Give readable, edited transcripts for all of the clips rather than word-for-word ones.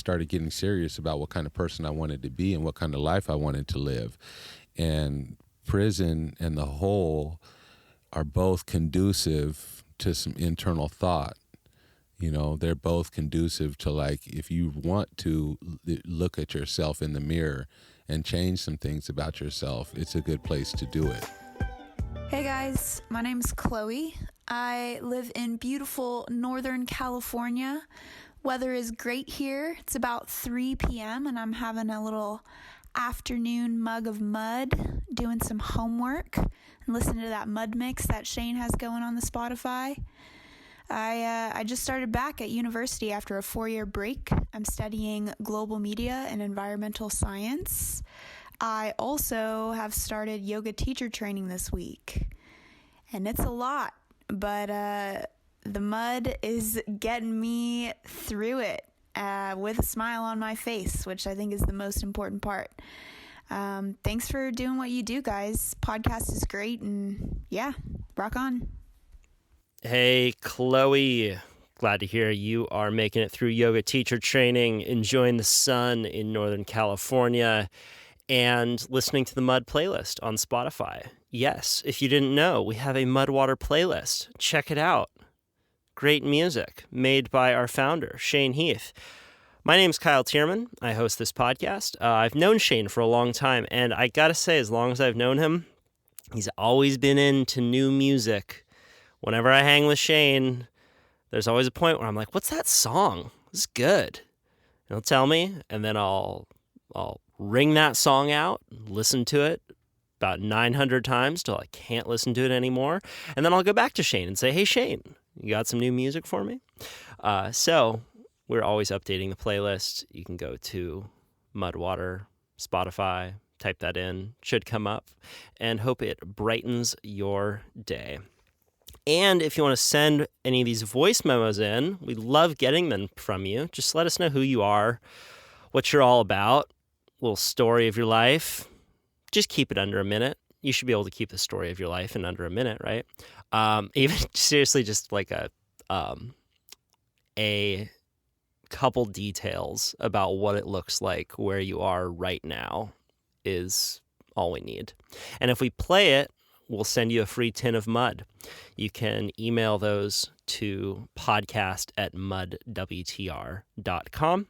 started getting serious about what kind of person I wanted to be and what kind of life I wanted to live. And prison and the whole are both conducive to some internal thought. You know, they're both conducive to, like, if you want to look at yourself in the mirror and change some things about yourself, it's a good place to do it. Hey guys, my name's Chloe. I live in beautiful Northern California. Weather is great here. It's about 3 p.m. and I'm having a little afternoon mug of mud, doing some homework and listening to that mud mix that Shane has going on the Spotify. I just started back at university after a 4-year break. I'm studying global media and environmental science. I also have started yoga teacher training this week, and it's a lot, but the mud is getting me through it with a smile on my face, which I think is the most important part. Thanks for doing what you do, guys. Podcast is great, and yeah, rock on. Hey, Chloe. Glad to hear you are making it through yoga teacher training, enjoying the sun in Northern California, and listening to the Mud playlist on Spotify. Yes, if you didn't know, we have a Mudwater playlist. Check it out. Great music made by our founder, Shane Heath. My name's Kyle Tierman. I host this podcast. I've known Shane for a long time, and I gotta say, as long as I've known him, he's always been into new music. Whenever I hang with Shane, there's always a point where I'm like, what's that song? This is good. And he'll tell me, and then I'll ring that song out, listen to it about 900 times till I can't listen to it anymore. And then I'll go back to Shane and say, hey, Shane, you got some new music for me? So we're always updating the playlist. You can go to Mudwater, Spotify, type that in, should come up, and hope it brightens your day. And if you want to send any of these voice memos in, we love getting them from you. Just let us know who you are, what you're all about, little story of your life. Just keep it under a minute. You should be able to keep the story of your life in under a minute, right? Even seriously, just like a couple details about what it looks like where you are right now is all we need. And if we play it, we'll send you a free tin of mud. You can email those to podcast@mudwtr.com.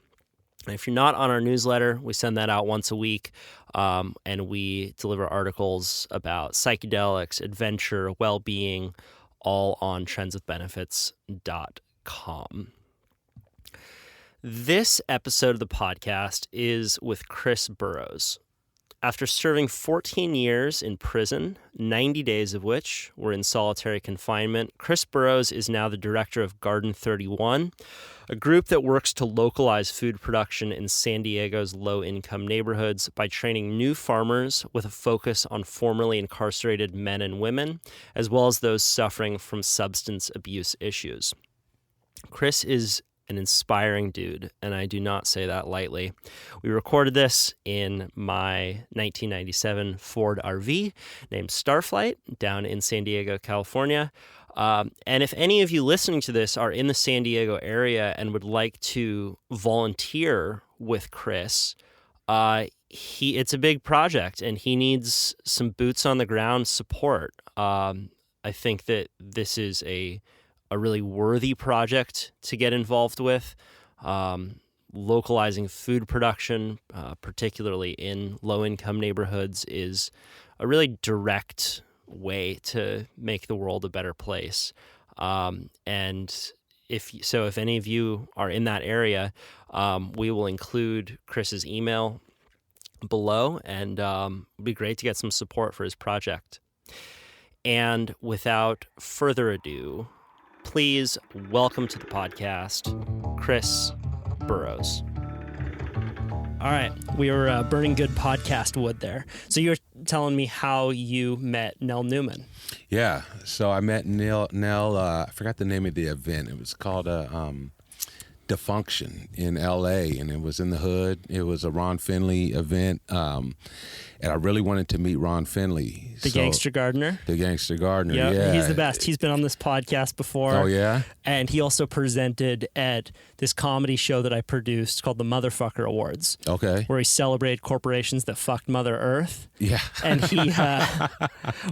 And if you're not on our newsletter, we send that out once a week, and we deliver articles about psychedelics, adventure, well-being, all on trendswithbenefits.com. This episode of the podcast is with Chris Burroughs. After serving 14 years in prison, 90 days of which were in solitary confinement, Chris Burroughs is now the director of Garden 31, a group that works to localize food production in San Diego's low-income neighborhoods by training new farmers with a focus on formerly incarcerated men and women, as well as those suffering from substance abuse issues. Chris is an inspiring dude, and I do not say that lightly. We recorded this in my 1997 Ford RV named Starflight down in San Diego, California. And if any of you listening to this are in the San Diego area and would like to volunteer with Chris, it's a big project, and he needs some boots on the ground support. I think that this is a really worthy project to get involved with. Localizing food production, particularly in low-income neighborhoods, is a really direct way to make the world a better place. And if any of you are in that area, we will include Chris's email below, and it'd be great to get some support for his project. And without further ado, please welcome to the podcast, Chris Burroughs. All right, we were burning good podcast wood there. So you were telling me how you met Nell Newman. Yeah, so I met Nell. I forgot the name of the event. It was called Defunction in LA, and it was in the hood. It was a Ron Finley event, and I really wanted to meet Ron Finley, the gangster gardener. The gangster gardener, yeah, he's the best. He's been on this podcast before. Oh yeah, and he also presented at this comedy show that I produced called the Motherfucker Awards. Okay, where he celebrated corporations that fucked Mother Earth. Yeah, and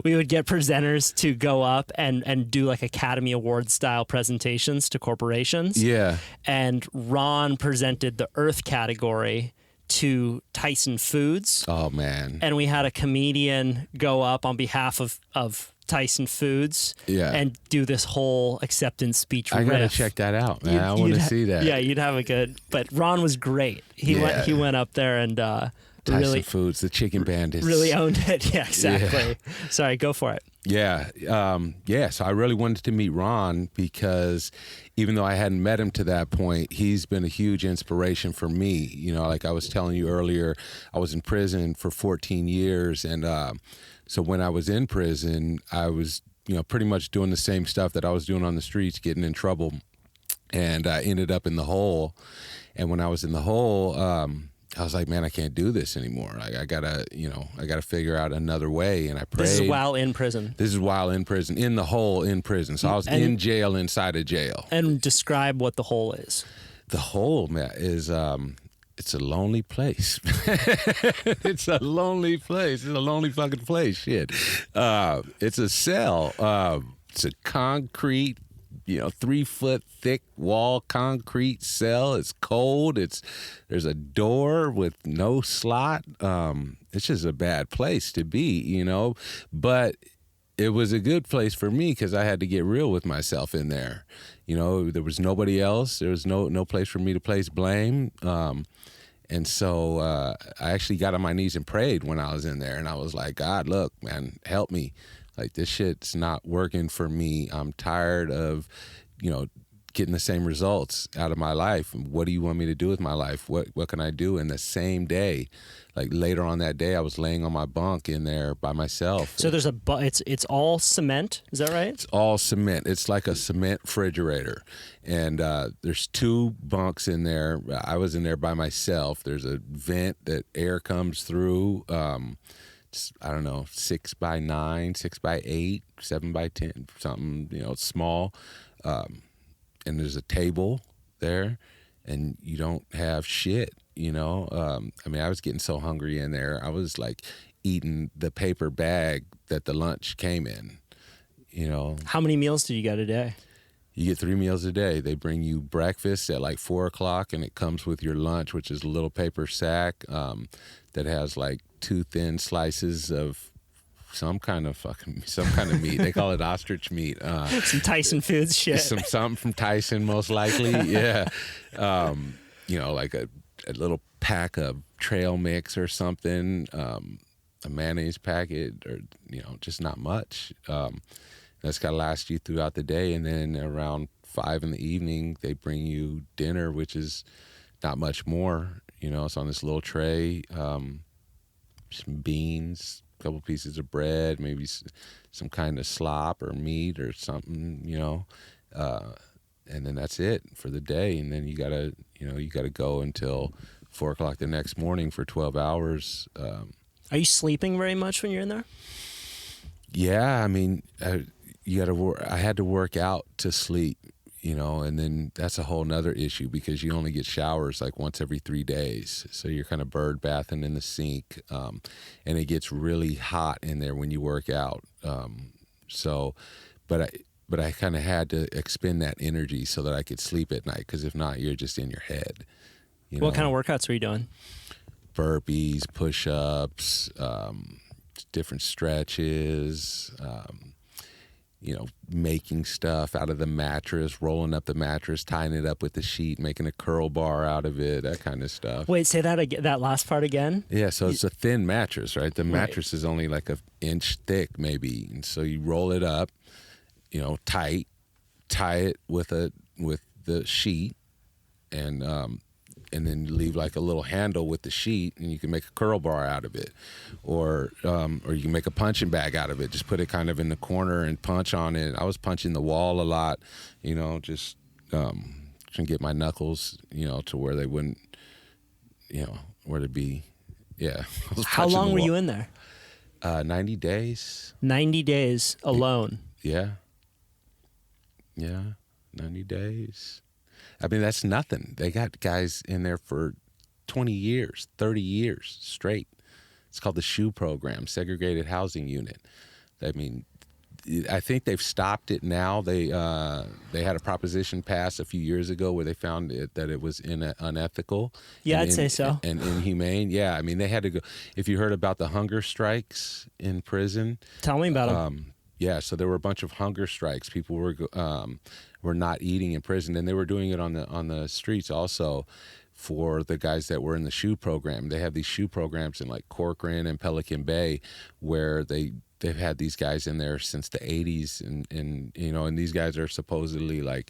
we would get presenters to go up and do like Academy Award style presentations to corporations. Yeah. And Ron presented the Earth category to Tyson Foods. Oh, man. And we had a comedian go up on behalf of Tyson Foods and do this whole acceptance speech riff. I got to check that out, man. I want to see that. Yeah, you'd have a good... But Ron was great. He went up there and... Tyson Foods, the chicken bandits. Really owned it. Yeah, exactly. Yeah. Sorry, go for it. Yeah. So I really wanted to meet Ron because even though I hadn't met him to that point, he's been a huge inspiration for me. You know, like I was telling you earlier, I was in prison for 14 years. And so when I was in prison, I was, pretty much doing the same stuff that I was doing on the streets, getting in trouble. And I ended up in the hole. And when I was in the hole, I was like, man, I can't do this anymore. I gotta figure out another way. And I prayed. This is while in prison. This is while in prison, in the hole in prison. So I was in jail inside of jail. And describe what the hole is. The hole, man, is it's a lonely place. It's a lonely place. It's a lonely fucking place. Shit. It's a cell. It's a concrete 3-foot thick wall concrete cell. It's cold. There's a door with no slot. It's just a bad place to be, but it was a good place for me because I had to get real with myself in there. There was nobody else. There was no place for me to place blame. And so I actually got on my knees and prayed when I was in there. And I was like, God, look, man, help me. Like, this shit's not working for me. I'm tired of, getting the same results out of my life. What do you want me to do with my life? What can I do? And the same day, like later on that day, I was laying on my bunk in there by myself. So there's it's all cement. Is that right? It's all cement. It's like a cement refrigerator. And there's 2 bunks in there. I was in there by myself. There's a vent that air comes through. I don't know, 6 by 9, 6 by 8, 7 by 10, something, small. And there's a table there, and you don't have shit, I was getting so hungry in there. I was like eating the paper bag that the lunch came in, How many meals do you get a day? You get 3 meals a day. They bring you breakfast at like 4 o'clock, and it comes with your lunch, which is a little paper sack that has like 2 thin slices of some kind of meat. They call it ostrich meat. Some Tyson Foods shit. Something from Tyson, most likely. Yeah. Like a little pack of trail mix or something, a mayonnaise packet, or just not much. That's got to last you throughout the day. And then around 5 in the evening, they bring you dinner, which is not much more. It's on this little tray, some beans, a couple pieces of bread, maybe some kind of slop or meat or something, and then that's it for the day. And then you gotta go until 4 o'clock the next morning for 12 hours. Are you sleeping very much when you're in there? Yeah, I had to work out to sleep, and then that's a whole nother issue because you only get showers like once every 3 days. So you're kind of bird bathing in the sink, and it gets really hot in there when you work out. But I kind of had to expend that energy so that I could sleep at night, because if not, you're just in your head. What kind of workouts were you doing? Burpees, push-ups, different stretches, making stuff out of the mattress, rolling up the mattress, tying it up with the sheet, making a curl bar out of it, that kind of stuff. Wait, say that again, that last part again? Yeah, so it's a thin mattress, right? The mattress is only like 1 inch thick maybe. And so you roll it up, tight, tie it with the sheet, and then leave like a little handle with the sheet, and you can make a curl bar out of it, or you can make a punching bag out of it. Just put it kind of in the corner and punch on it. I was punching the wall a lot, just and get my knuckles, to where they wouldn't, where to be. Yeah. How long were you in there? 90 days. 90 days alone. Yeah. Yeah. 90 days. I mean, that's nothing. They got guys in there for 20 years, 30 years straight. It's called the SHU program, Segregated Housing Unit. I mean, I think they've stopped it now. They had a proposition passed a few years ago where they found that it was unethical. Yeah, I'd say so. And inhumane. Yeah, I mean, they had to go. If you heard about the hunger strikes in prison. Tell me about them. Yeah, so there were a bunch of hunger strikes. People were not eating in prison, and they were doing it on the streets also. For the guys that were in the SHU program, they have these SHU programs in like Corcoran and Pelican Bay, where they've had these guys in there since the 80s, and these guys are supposedly like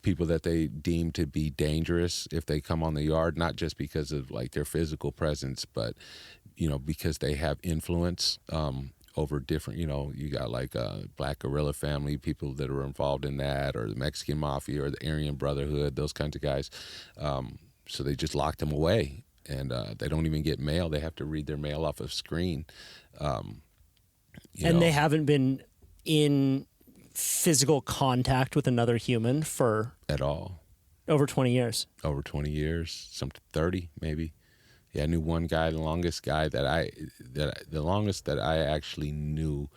people that they deem to be dangerous if they come on the yard, not just because of like their physical presence, but because they have influence over different, you got like Black Guerrilla Family, people that are involved in that, or the Mexican Mafia, or the Aryan Brotherhood, those kinds of guys. So they just locked them away, and they don't even get mail. They have to read their mail off of screen. They haven't been in physical contact with another human for at all. Over 20 years. Over 20 years, some 30 maybe. Yeah, I knew one guy, the longest that I actually knew.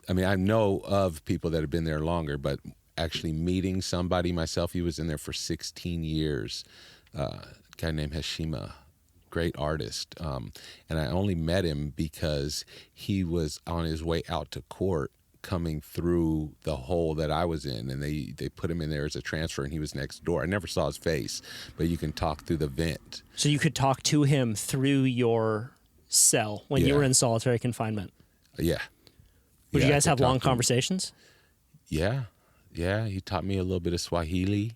I mean, I know of people that have been there longer, but actually meeting somebody myself, he was in there for 16 years. A guy named Hashima, great artist. And I only met him because he was on his way out to court coming through the hole that I was in, and they put him in there as a transfer, and he was next door. I never saw his face, but you can talk through the vent. So you could talk to him through your cell when you were in solitary confinement? Yeah. Would you guys have long conversations? Yeah. He taught me a little bit of Swahili.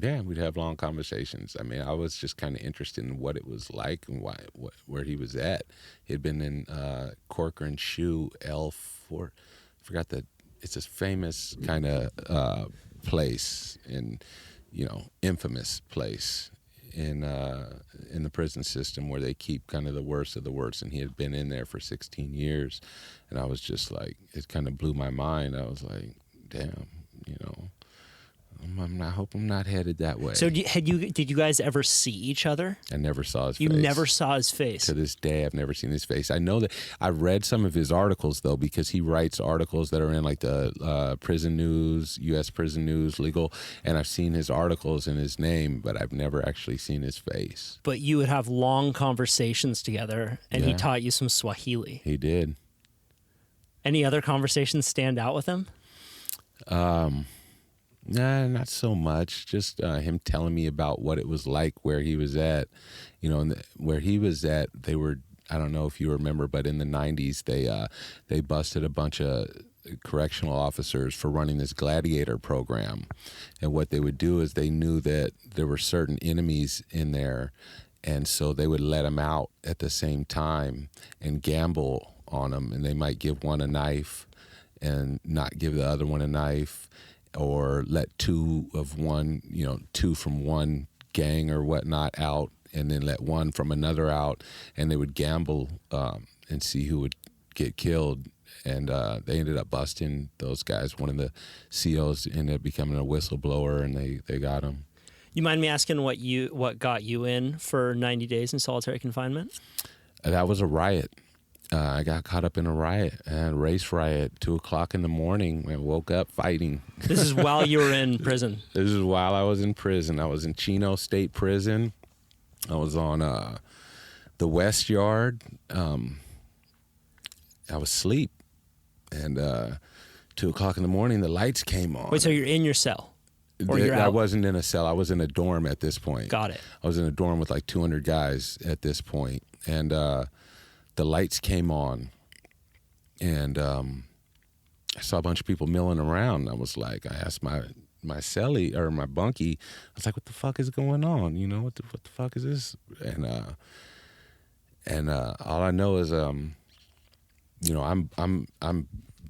Yeah, we'd have long conversations. I mean, I was just kind of interested in what it was like and where he was at. He had been in Corcoran SHU L4. I forgot it's a famous kind of place, and infamous place in the prison system where they keep kind of the worst of the worst. And he had been in there for 16 years, and I was just like, it kind of blew my mind. I was like, damn, I hope I'm not headed that way. So did you guys ever see each other? I never saw his face. You never saw his face? To this day, I've never seen his face. I know that I've read some of his articles, though, because he writes articles that are in like the prison news, U.S. prison news, legal, and I've seen his articles and his name, but I've never actually seen his face. But you would have long conversations together, and he taught you some Swahili. He did. Any other conversations stand out with him? Nah, not so much. Just him telling me about what it was like where he was at. And where he was at, they were, I don't know if you remember, but in the 90s, they busted a bunch of correctional officers for running this gladiator program. And what they would do is they knew that there were certain enemies in there, and so they would let them out at the same time and gamble on them. And they might give one a knife and not give the other one a knife, or let two from one gang or whatnot out, and then let one from another out, and they would gamble and see who would get killed. And they ended up busting those guys. One of the COs ended up becoming a whistleblower, and they got him. You mind me asking what got you in for 90 days in solitary confinement? That was a riot. I got caught up in a riot, a race riot, 2:00 in the morning. I woke up fighting. This is while you were in prison? This is while I was in prison. I was in Chino State Prison. I was on the West Yard. I was asleep, and 2:00 in the morning, the lights came on. Wait, so you're in your cell? Or you're out? I wasn't in a cell. I was in a dorm at this point. Got it. I was in a dorm with like 200 guys at this point, and the lights came on, and I saw a bunch of people milling around. I asked my cellie, or my bunkie, I was like, what the fuck is going on? What the fuck is this? And all I know is, I'm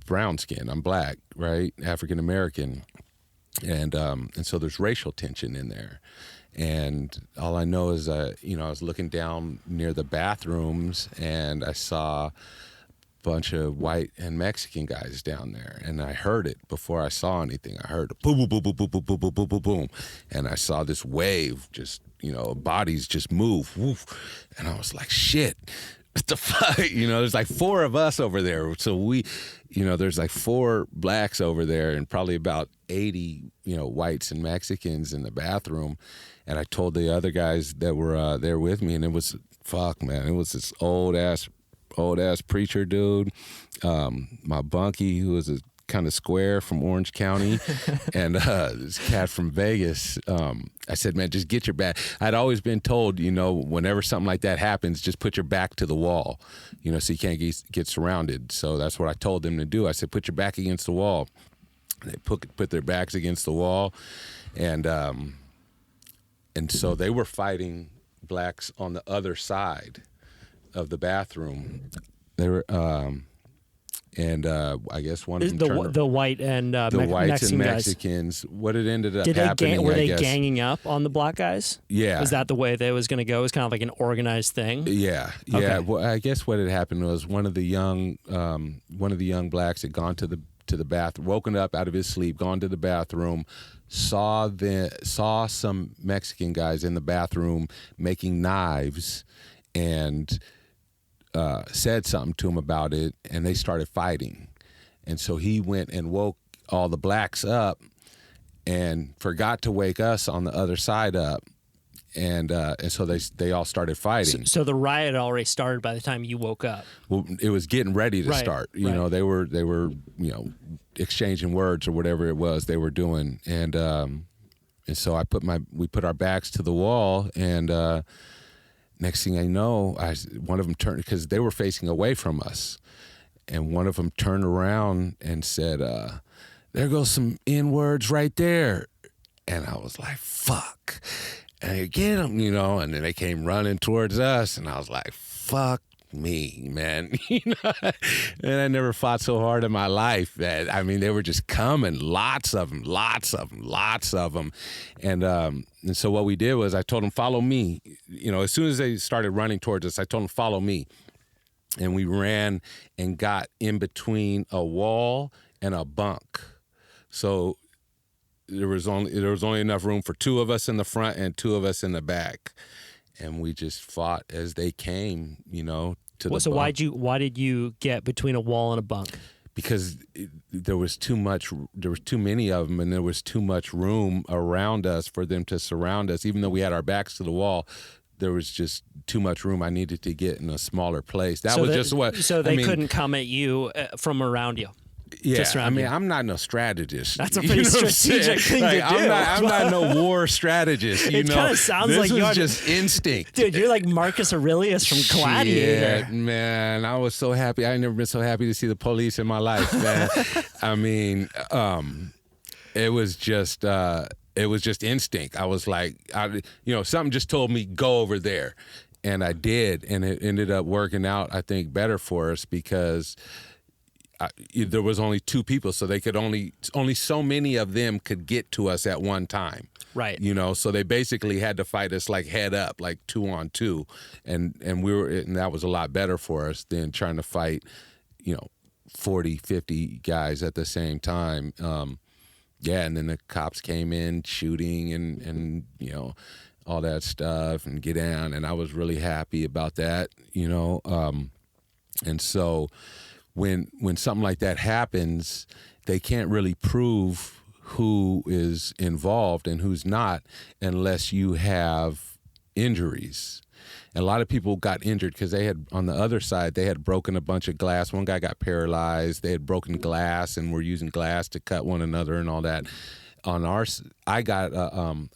brown skinned, I'm black, right? African American. And so there's racial tension in there. And all I know is, I was looking down near the bathrooms, and I saw a bunch of white and Mexican guys down there. And I heard it before I saw anything. I heard a boom, boom, boom, boom, boom, boom, boom, boom, boom, boom. And I saw this wave, just, bodies just move. Woof. And I was like, shit. What the fuck? There's like 4 of us over there. So there's like 4 blacks over there and probably about 80, whites and Mexicans in the bathroom. And I told the other guys that were there with me, and it was, fuck, man, it was this old ass preacher dude, my bunkie, who was a kind of square from Orange County, and this cat from Vegas. I said, man, just get your back. I'd always been told, whenever something like that happens, just put your back to the wall, so you can't get surrounded. So that's what I told them to do. I said, put your back against the wall. They put their backs against the wall, and so they were fighting blacks on the other side of the bathroom. They were, I guess one of them the white and the whites Mexican and Mexicans. Guys. What it ended up happening, were they ganging up on the black guys? Yeah. Was that the way that was going to go? It was kind of like an organized thing. Yeah. Okay. Well, I guess what had happened was one of the young blacks had gone to the bathroom, woken up out of his sleep, gone to the bathroom, saw some Mexican guys in the bathroom making knives, and said something to him about it, and they started fighting. And so he went and woke all the blacks up and forgot to wake us on the other side up. And so they all started fighting. So the riot already started by the time you woke up. Well, it was getting ready to start. You know, they were exchanging words or whatever it was they were doing. And so we put our backs to the wall, and next thing I know, one of them turned, because they were facing away from us, and one of them turned around and said, "There goes some N-words right there." And I was like, "Fuck." And I get them, and then they came running towards us, and I was like, fuck me, man. And I never fought so hard in my life. They were just coming, lots of them. And so what we did was I told them, follow me. As soon as they started running towards us, I told them, follow me. And we ran and got in between a wall and a bunk. So there was only enough room for 2 of us in the front and 2 of us in the back, and we just fought as they came, to the bunk. So why did you get between a wall and a bunk? Because there was too many of them, and there was too much room around us for them to surround us. Even though we had our backs to the wall, there was just too much room. I needed to get in a smaller place. So they couldn't come at you from around you. Yeah, I'm not no strategist. That's a pretty strategic thing to do. I'm not no war strategist. It kind of sounds like you're just instinct. Dude, you're like Marcus Aurelius from Gladiator. Shit, man, I was so happy. I never been so happy to see the police in my life, man. It was just instinct. I was like, something just told me go over there, and I did, and it ended up working out, I think, better for us because there was only 2 people, so they could only so many of them could get to us at one time. Right. So they basically had to fight us like head up, like 2 on 2, and that was a lot better for us than trying to fight, 40, 50 guys at the same time. And then the cops came in shooting and all that stuff and get down, and I was really happy about that, and so when something like that happens, they can't really prove who is involved and who's not unless you have injuries. And a lot of people got injured because on the other side, they had broken a bunch of glass. One guy got paralyzed. They had broken glass and were using glass to cut one another and all that. On ours, I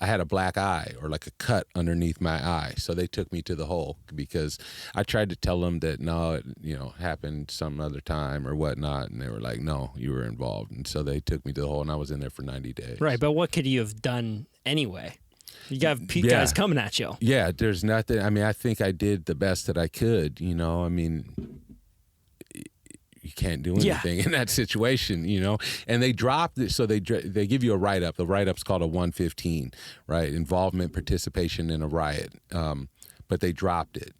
had a black eye, or like a cut underneath my eye. So they took me to the hole because I tried to tell them that no, it happened some other time or whatnot, and they were like, no, you were involved. And so they took me to the hole, and I was in there for 90 days. Right, but what could you have done anyway? You got guys coming at you. Yeah, there's nothing. I think I did the best that I could. You can't do anything in that situation, you know. And they dropped it, so they give you a write-up. The write-up's called a 115, right? Involvement, participation in a riot. But they dropped it,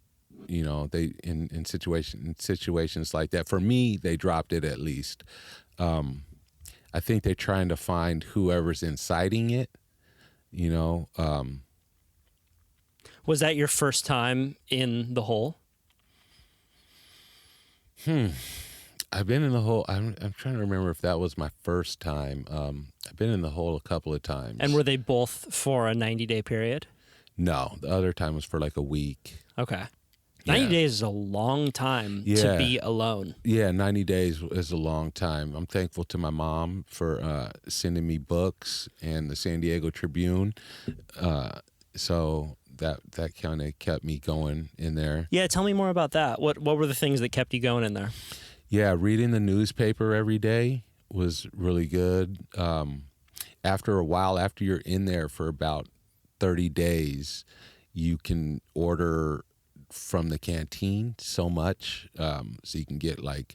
you know. They in situations like that. For me, they dropped it at least. I think they're trying to find whoever's inciting it, you know. Was that your first time in the hole? I've been in the hole. I'm trying to remember if that was my first time. I've been in the hole a couple of times. And were they both for a 90-day period? No, the other time was for like a week. Okay. 90 days is a long time to be alone. Yeah, 90 days is a long time. I'm thankful to my mom for sending me books and the San Diego Tribune. So that kind of kept me going in there. Yeah, tell me more about that. What were the things that kept you going in there? Yeah, reading the newspaper every day was really good. After a while, after you're in there for about 30 days, you can order from the canteen so much, so you can get like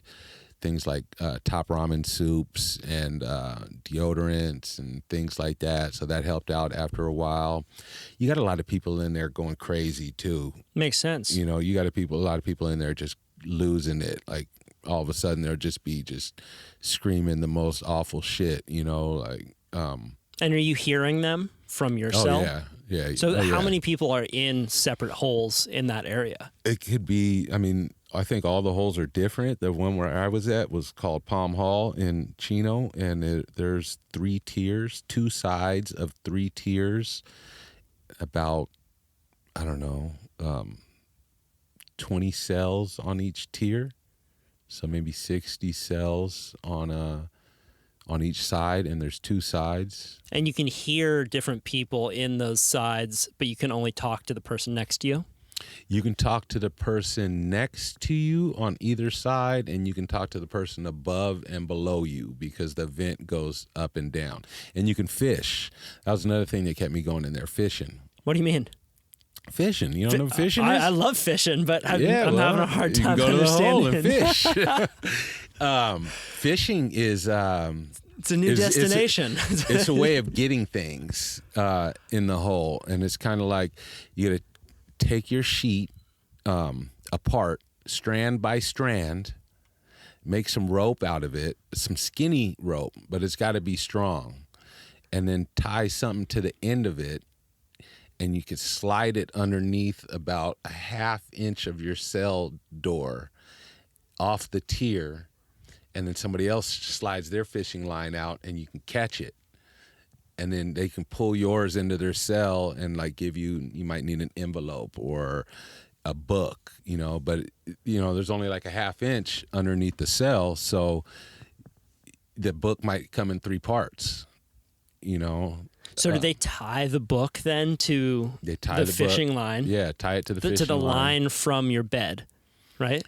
things like top ramen soups and deodorants and things like that. So that helped out after a while. You got a lot of people in there going crazy too. Makes sense. You know, you got a lot of people in there just losing it. Like all of a sudden they'll just be screaming the most awful shit, you know, like. And are you hearing them from your cell? Oh, yeah. Yeah. So how many people are in separate holes in that area? It could be, I mean, I think all the holes are different. The one where I was at was called Palm Hall in Chino, and there's 3 tiers, 2 sides of 3 tiers, about, I don't know, 20 cells on each tier. So maybe 60 cells on each side, and there's 2 sides. And you can hear different people in those sides, but you can only talk to the person next to you? You can talk to the person next to you on either side, and you can talk to the person above and below you because the vent goes up and down. And you can fish. That was another thing that kept me going in there, fishing. What do you mean? Fishing. You don't know what fishing is? I love fishing, but I'm having a hard time you can go understanding. to the hole and fish. Fishing is... it's a new destination. It's a way of getting things in the hole. And it's kind of like you got to take your sheet apart, strand by strand, make some rope out of it, some skinny rope, but it's got to be strong, and then tie something to the end of it, and you could slide it underneath about a 1/2 inch of your cell door off the tier, and then somebody else slides their fishing line out and you can catch it. And then they can pull yours into their cell and like give you might need an envelope or a book, you know, but you know, there's only like a 1/2 inch underneath the cell. So the book might come in 3 parts, you know. So do they tie the book then to the fishing line? Yeah, tie it to the fishing line. line from your bed, right?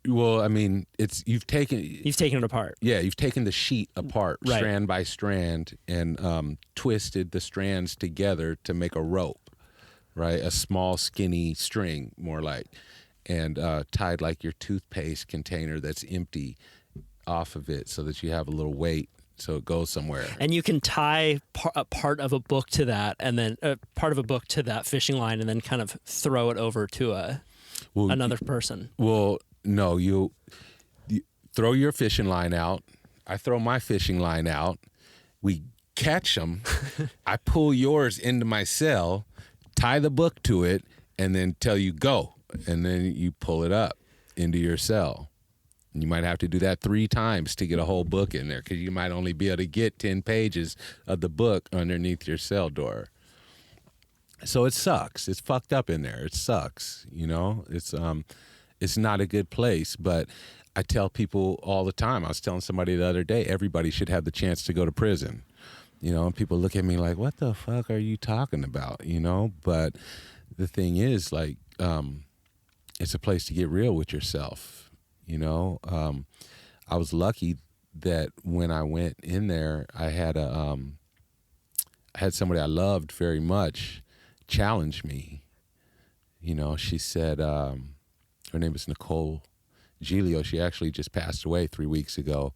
Well, I mean, you've taken it apart. Yeah, you've taken the sheet apart, right, strand by strand, and twisted the strands together to make a rope, right? A small, skinny string, more like, and tied like your toothpaste container that's empty off of it so that you have a little weight so it goes somewhere. And you can tie a part of a book to that, and then part of a book to that fishing line, and then kind of throw it over to another person. Well, no, you throw your fishing line out. I throw my fishing line out. We catch them. I pull yours into my cell, tie the book to it, and then tell you go. And then you pull it up into your cell. And you might have to do that 3 times to get a whole book in there because you might only be able to get 10 pages of the book underneath your cell door. So it sucks. It's fucked up in there. It sucks, you know? It's not a good place, but I tell people all the time. I was telling somebody the other day, everybody should have the chance to go to prison. You know, and people look at me like, what the fuck are you talking about? You know, but the thing is, like, it's a place to get real with yourself. You know, I was lucky that when I went in there, I had somebody I loved very much challenge me. You know, she said, her name is Nicole. Gilio, she actually just passed away 3 weeks ago,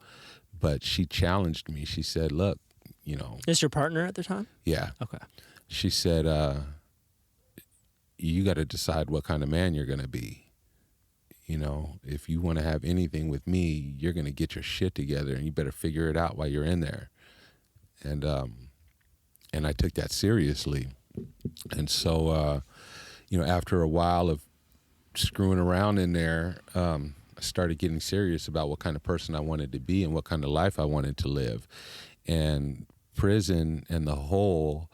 but she challenged me. She said, look, Is your partner at the time? Yeah. Okay. She said, you got to decide what kind of man you're going to be. If you want to have anything with me, you're going to get your shit together, and you better figure it out while you're in there. And I took that seriously. And so, after a while of screwing around in there, I started getting serious about what kind of person I wanted to be and what kind of life I wanted to live. And prison and the whole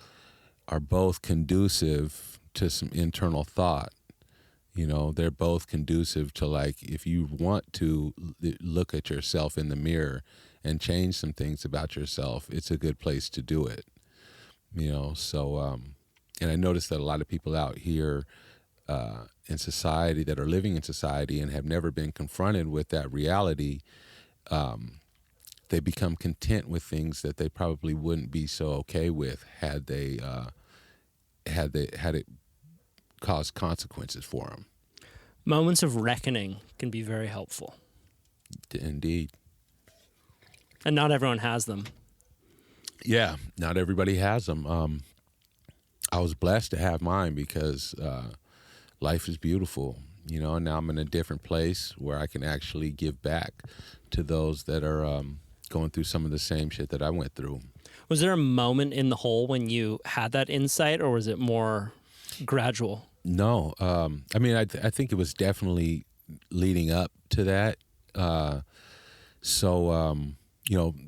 are both conducive to some internal thought. They're both conducive to, like, if you want to look at yourself in the mirror and change some things about yourself, it's a good place to do it. So, and I noticed that a lot of people out here in society that are living in society and have never been confronted with that reality, they become content with things that they probably wouldn't be so okay with had it caused consequences for them. Moments of reckoning can be very helpful. Indeed. And not everyone has them. Yeah, not everybody has them. I was blessed to have mine because life is beautiful, and now I'm in a different place where I can actually give back to those that are going through some of the same shit that I went through. Was there a moment in the hole when you had that insight, or was it more gradual? No. I think it was definitely leading up to that.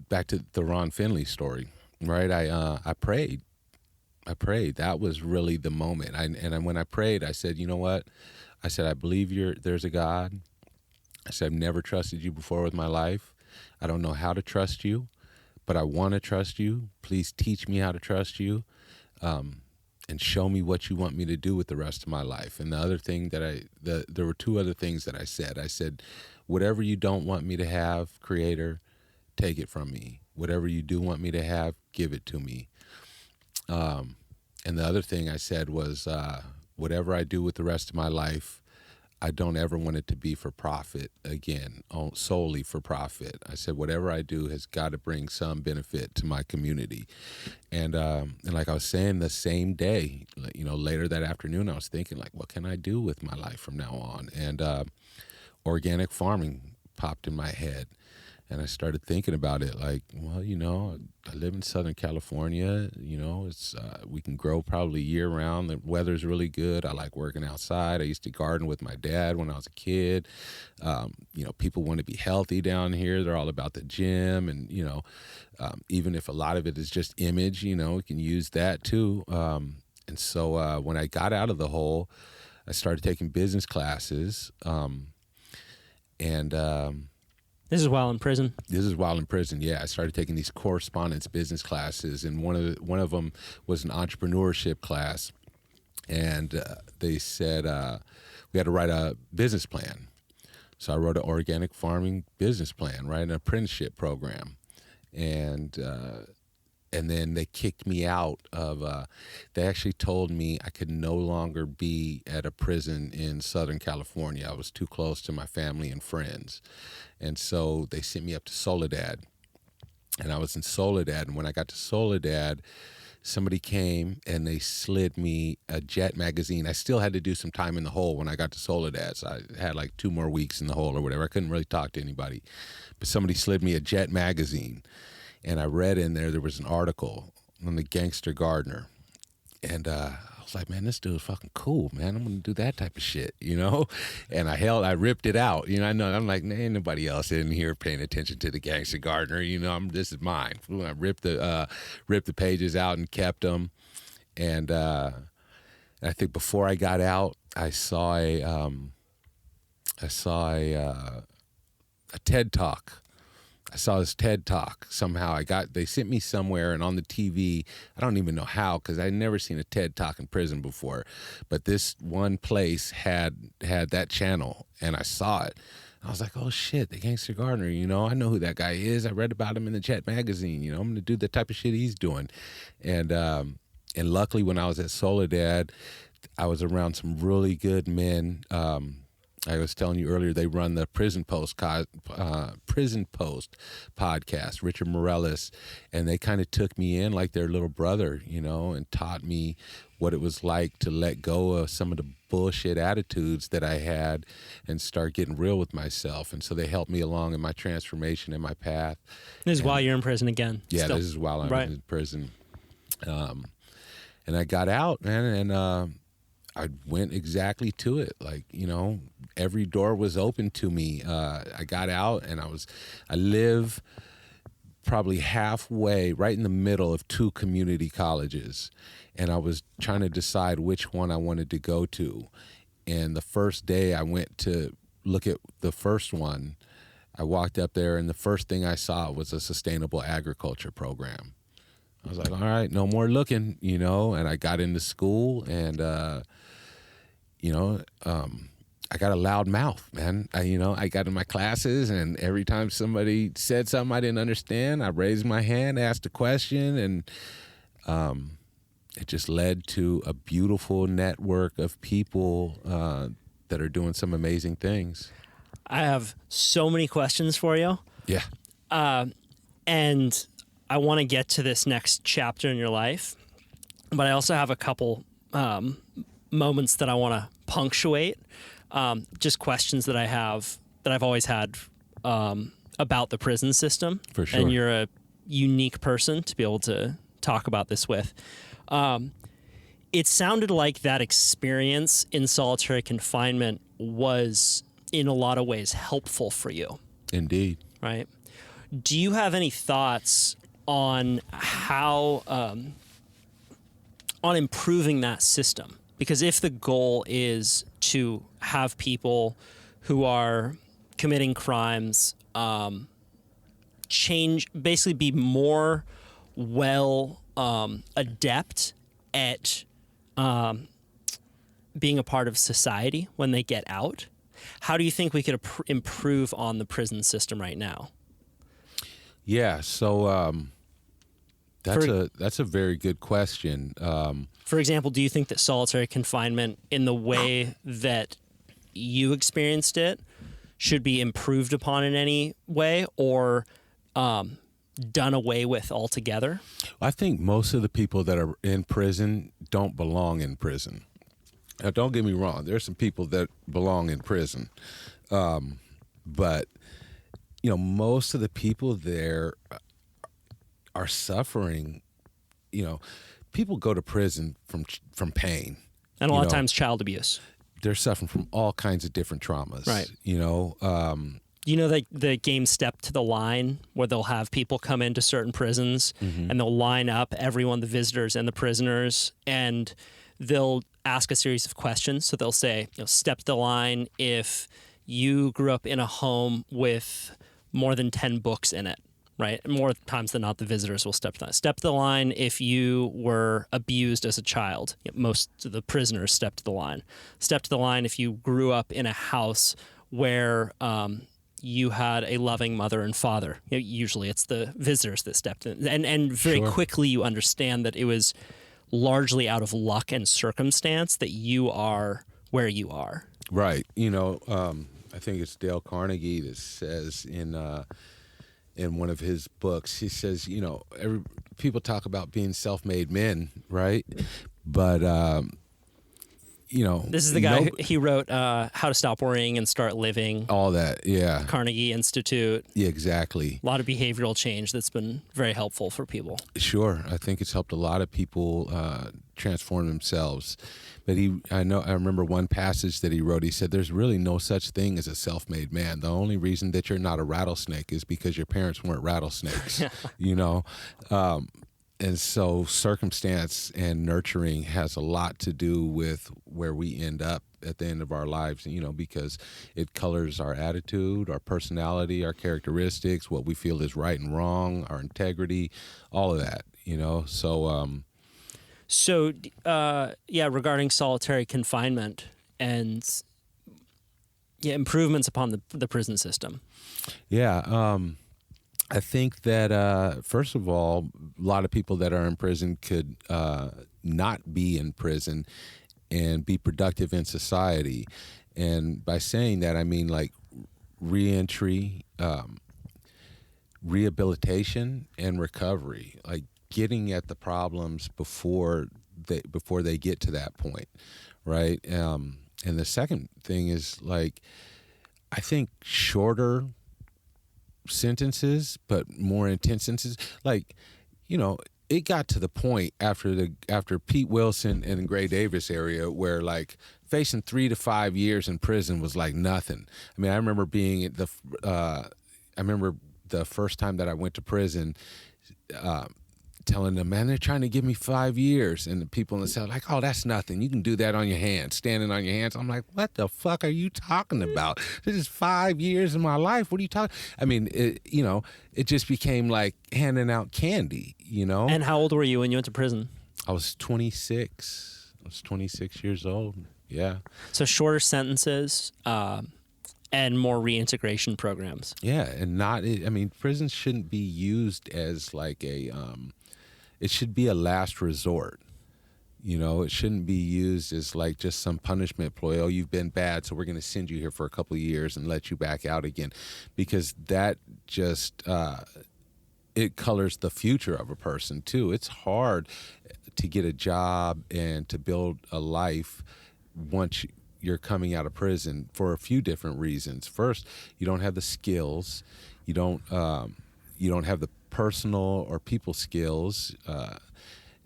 Back to the Ron Finley story, right? I prayed. That was really the moment. When I prayed, I said, you know what? I said, I believe there's a God. I said, I've never trusted you before with my life. I don't know how to trust you, but I want to trust you. Please teach me how to trust you, and show me what you want me to do with the rest of my life. And the other thing there were two other things that I said. I said, whatever you don't want me to have, Creator, take it from me. Whatever you do want me to have, give it to me. And the other thing I said was, whatever I do with the rest of my life, I don't ever want it to be for profit again, solely for profit. I said, whatever I do has got to bring some benefit to my community. And like I was saying, the same day, later that afternoon, I was thinking, like, what can I do with my life from now on? And organic farming popped in my head. And I started thinking about it, like, well, I live in Southern California. It's we can grow probably year round. The weather's really good. I like working outside. I used to garden with my dad when I was a kid. People want to be healthy down here. They're all about the gym, and even if a lot of it is just image, we can use that too. And so when I got out of the hole, I started taking business classes, This is while in prison? This is while in prison, yeah. I started taking these correspondence business classes, and one of them was an entrepreneurship class. And they said we had to write a business plan. So I wrote an organic farming business plan, right, an apprenticeship program. And then they kicked me out of, they actually told me I could no longer be at a prison in Southern California. I was too close to my family and friends. And so they sent me up to Soledad. And I was in Soledad. And when I got to Soledad, somebody came and they slid me a Jet magazine. I still had to do some time in the hole when I got to Soledad. So I had like 2 more weeks in the hole or whatever. I couldn't really talk to anybody. But somebody slid me a Jet magazine. And I read in there was an article on the gangster gardener. And I was like, man, this dude is fucking cool, man. I'm going to do that type of shit, And I ripped it out. I'm like, nah, ain't nobody else in here paying attention to the gangster gardener. This is mine. I ripped the pages out and kept them. And I think before I got out, I saw a TED Talk. I saw this TED Talk. Somehow they sent me somewhere, and on the TV, I don't even know how, because I'd never seen a TED Talk in prison before. But this one place had that channel, and I saw it. I was like, oh shit, the gangster gardener, I know who that guy is. I read about him in the Jet magazine. I'm going to do the type of shit he's doing. And luckily when I was at Soledad, I was around some really good men, I was telling you earlier, they run the Prison Post podcast, Richard Morellis, and they kind of took me in like their little brother, and taught me what it was like to let go of some of the bullshit attitudes that I had and start getting real with myself. And so they helped me along in my transformation and my path. This is while you're in prison again. Yeah, still. This is while I'm Right. in prison. And I got out, man, and I went exactly to it. Like, every door was open to me. I got out, and I live probably halfway, right in the middle of two community colleges. And I was trying to decide which one I wanted to go to. And the first day I went to look at the first one, I walked up there, and the first thing I saw was a sustainable agriculture program. I was like, all right, no more looking, and I got into school, and I got a loud mouth, man. I got in my classes, and every time somebody said something I didn't understand, I raised my hand, asked a question, and it just led to a beautiful network of people that are doing some amazing things. I have so many questions for you. Yeah. And I want to get to this next chapter in your life, but I also have a couple moments that I want to punctuate, just questions that I have that I've always had about the prison system. For sure. And you're a unique person to be able to talk about this with. It sounded like that experience in solitary confinement was in a lot of ways helpful for you. Indeed. Right? Do you have any thoughts on how, on improving that system? Because if the goal is to have people who are committing crimes change, basically be more adept at being a part of society when they get out, how do you think we could improve on the prison system right now? Yeah, so that's a very good question. For example, do you think that solitary confinement, in the way that you experienced it, should be improved upon in any way, or done away with altogether? I think most of the people that are in prison don't belong in prison. Now, don't get me wrong. There's some people that belong in prison. But, most of the people there are suffering. People go to prison from pain. And a lot of times child abuse. They're suffering from all kinds of different traumas. Right. The game Step to the Line, where they'll have people come into certain prisons and they'll line up everyone, the visitors and the prisoners, and they'll ask a series of questions. So they'll say, step to the line if you grew up in a home with more than 10 books in it, right? More times than not, the visitors will step to that. Step to the line if you were abused as a child. Most of the prisoners step to the line. Step to the line if you grew up in a house where you had a loving mother and father. Usually it's the visitors that stepped in. And very Sure. quickly you understand that it was largely out of luck and circumstance that you are where you are. Right. I think it's Dale Carnegie that says in one of his books, he says, people talk about being self-made men, right? But, This is the guy he wrote How to Stop Worrying and Start Living. All that, yeah. Carnegie Institute. Yeah, exactly. A lot of behavioral change that's been very helpful for people. Sure. I think it's helped a lot of people transform themselves. But I remember one passage that he wrote. He said, there's really no such thing as a self-made man. The only reason that you're not a rattlesnake is because your parents weren't rattlesnakes, And so circumstance and nurturing has a lot to do with where we end up at the end of our lives, because it colors our attitude, our personality, our characteristics, what we feel is right and wrong, our integrity, all of that, So, regarding solitary confinement and improvements upon the prison system. Yeah, I think that, first of all, a lot of people that are in prison could not be in prison and be productive in society. And by saying that, I mean like reentry, rehabilitation, and recovery, like getting at the problems before they get to that point, right? And the second thing is, like, I think shorter sentences but more intense sentences. Like, it got to the point after Pete Wilson and Gray Davis area where, like, facing 3 to 5 years in prison was like nothing. I mean, I remember the first time that I went to prison, telling them, man, they're trying to give me 5 years. And the people in the cell like, oh, that's nothing. You can do that on your hands, standing on your hands. I'm like, what the fuck are you talking about? This is 5 years of my life. What are you talking? I mean, it just became like handing out candy, And how old were you when you went to prison? I was 26. I was 26 years old. Yeah. So shorter sentences, and more reintegration programs. Yeah, and prisons shouldn't be used as like it should be a last resort. It shouldn't be used as like just some punishment ploy. Oh, you've been bad, so we're going to send you here for a couple of years and let you back out again, because that just it colors the future of a person too. It's hard to get a job and to build a life once you're coming out of prison for a few different reasons. First, you don't have the skills. You don't have the personal or people skills.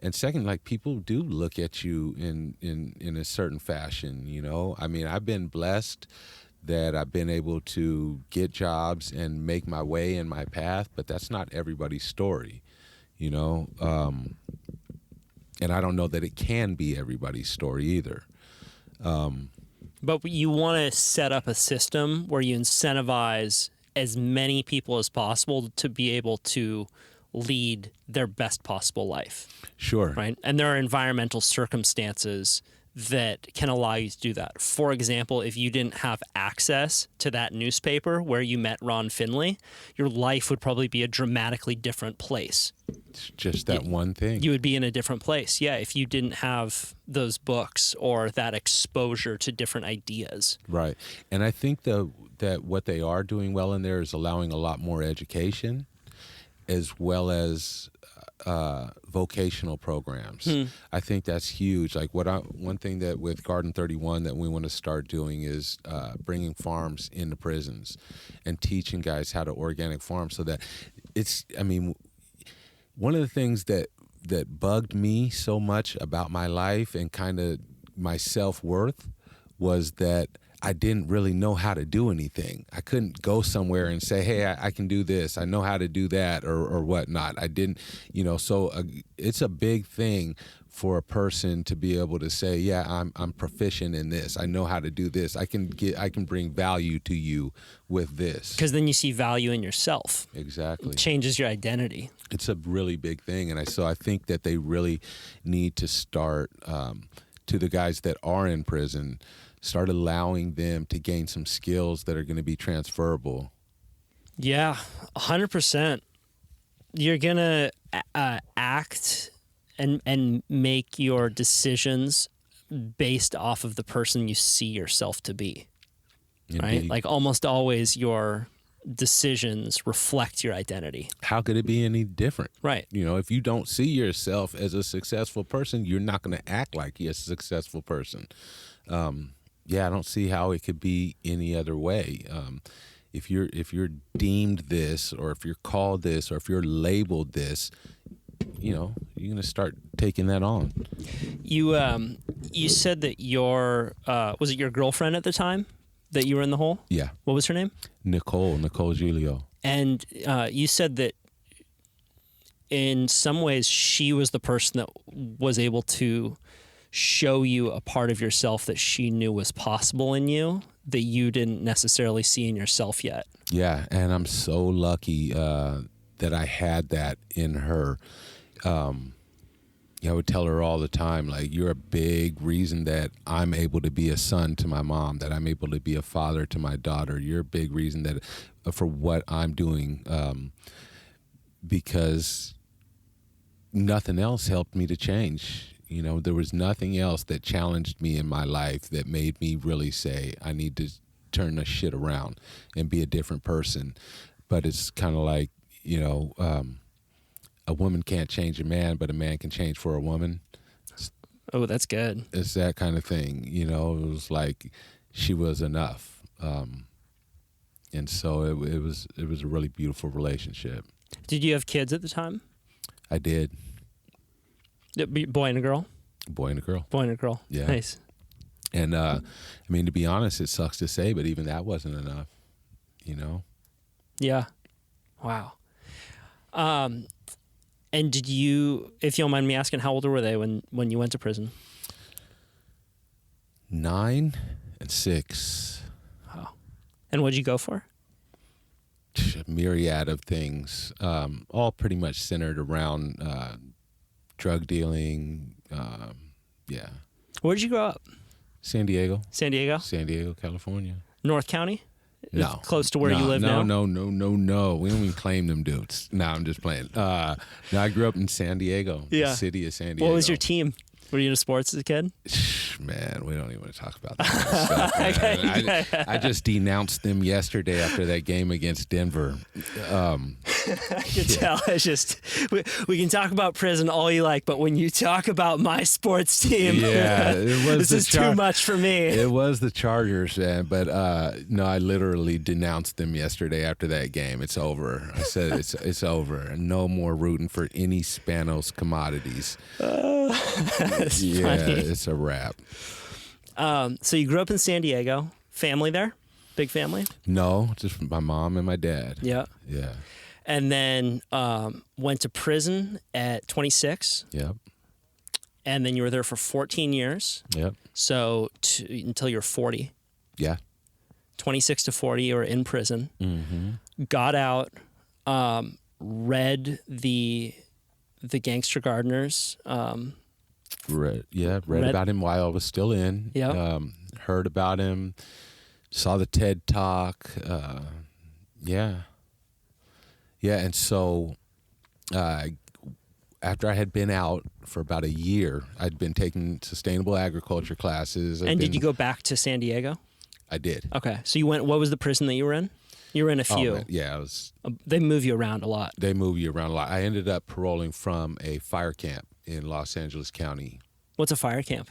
And second, like, people do look at you in a certain fashion, I mean, I've been blessed that I've been able to get jobs and make my way in my path, but that's not everybody's story, and I don't know that it can be everybody's story either. But you want to set up a system where you incentivize as many people as possible to be able to lead their best possible life. Sure. Right? And there are environmental circumstances that can allow you to do that. For example, if you didn't have access to that newspaper where you met Ron Finley, your life would probably be a dramatically different place. It's just that one thing. You would be in a different place, yeah, if you didn't have those books or that exposure to different ideas. Right. And I think that what they are doing well in there is allowing a lot more education, as well as vocational programs. I think that's huge. Like one thing that with Garden 31 that we want to start doing is bringing farms into prisons and teaching guys how to organic farm, so that one of the things that bugged me so much about my life and kind of my self-worth was that I didn't really know how to do anything. I couldn't go somewhere and say, hey, I can do this. I know how to do that or whatnot. I didn't, so it's a big thing for a person to be able to say, yeah, I'm proficient in this. I know how to do this. I can bring value to you with this. Because then you see value in yourself. Exactly. It changes your identity. It's a really big thing. And so I think that they really need to start, to the guys that are in prison, start allowing them to gain some skills that are going to be transferable. Yeah, 100%. You're going to act and make your decisions based off of the person you see yourself to be. Indeed. Right? Like almost always your decisions reflect your identity. How could it be any different? Right. If you don't see yourself as a successful person, you're not going to act like you're a successful person. I don't see how it could be any other way. If you're deemed this, or if you're called this, or if you're labeled this, you're going to start taking that on. You said that was it your girlfriend at the time that you were in the hole? Yeah. What was her name? Nicole Giulio. And you said that in some ways she was the person that was able to show you a part of yourself that she knew was possible in you that you didn't necessarily see in yourself yet. Yeah, and I'm so lucky that I had that in her. I would tell her all the time, like, you're a big reason that I'm able to be a son to my mom, that I'm able to be a father to my daughter. You're a big reason that for what I'm doing, because nothing else helped me to change. You know, there was nothing else that challenged me in my life that made me really say, I need to turn this shit around and be a different person. But it's kind of like, you know, a woman can't change a man, but a man can change for a woman. Oh, that's good. It's that kind of thing. You know, it was like she was enough. And so it was a really beautiful relationship. Did you have kids at the time? I did. Boy and a girl? Boy and a girl. Boy and a girl. Yeah. Nice. And, I mean, to be honest, it sucks to say, but even that wasn't enough, you know? Yeah. Wow. And did you, if you don't mind me asking, how older were they when you went to prison? 9 and 6. Oh. And what did you go for? A myriad of things, all pretty much centered around drug dealing. Yeah. Where did you grow up? San Diego. San Diego? San Diego, California. North County? No. Close to where you live now? No. We don't even claim them dudes. No, I'm just playing. No, I grew up in San Diego, Yeah. the city of San Diego. What was your team? Were you into sports as a kid? Man, we don't even want to talk about that kind of stuff. Man. I just denounced them yesterday after that game against Denver. I can tell. It's just, we can talk about prison all you like, but when you talk about my sports team, yeah, it was this is too much for me. It was the Chargers, man. But no, I literally denounced them yesterday after that game. It's over. I said it's over. No more rooting for any Spanos commodities. That's yeah, funny. it's a wrap. So you grew up in San Diego. Family there? Big family? No, just my mom and my dad. Yeah. Yeah. And then went to prison at 26. Yep. And then you were there for 14 years. Yep. So until you're 40. Yeah. 26 to 40, you were in prison. Mm-hmm. Got out, read the Gangster Gardeners. Read about him while I was still in. Yeah. Heard about him. Saw the TED Talk. Yeah. Yeah, and so after I had been out for about a year, I'd been taking sustainable agriculture classes. Did you go back to San Diego? I did. Okay. So you went, what was the prison that you were in? You were in a few. Man, yeah, I was. They move you around a lot. They move you around a lot. I ended up paroling from a fire camp in Los Angeles County. What's a fire camp?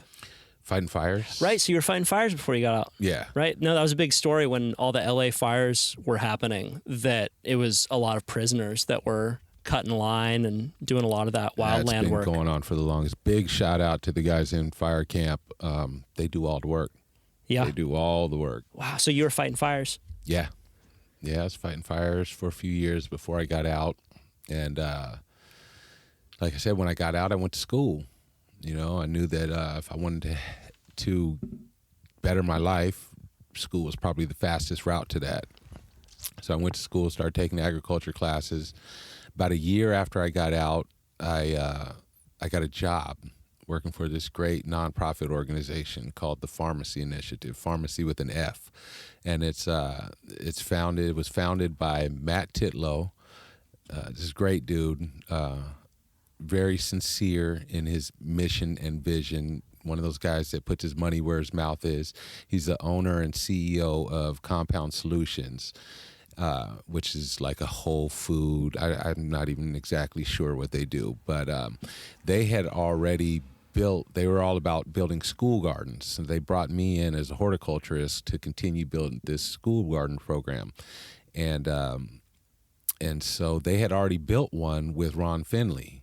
Fighting fires. Right. So you were fighting fires before you got out. Yeah. Right. No, that was a big story when all the LA fires were happening, that it was a lot of prisoners that were cutting line and doing a lot of that wildland That's work. been going on for the longest. Big shout out to the guys in fire camp. They do all the work. Yeah. They do all the work. Wow. So you were fighting fires. Yeah. Yeah, I was fighting fires for a few years before I got out. And like I said, when I got out, I went to school. You know, I knew that if I wanted to better my life, school was probably the fastest route to that. So I went to school, started taking agriculture classes. About a year after I got out, I got a job working for this great nonprofit organization called the Pharmacy Initiative, Pharmacy with an F. And it was founded by Matt Titlow, this great dude, very sincere in his mission and vision, one of those guys that puts his money where his mouth is. He's the owner and CEO of Compound Solutions, which is like a whole food. I'm not even exactly sure what they do, but they had already they were all about building school gardens. So they brought me in as a horticulturist to continue building this school garden program. And so they had already built one with Ron Finley.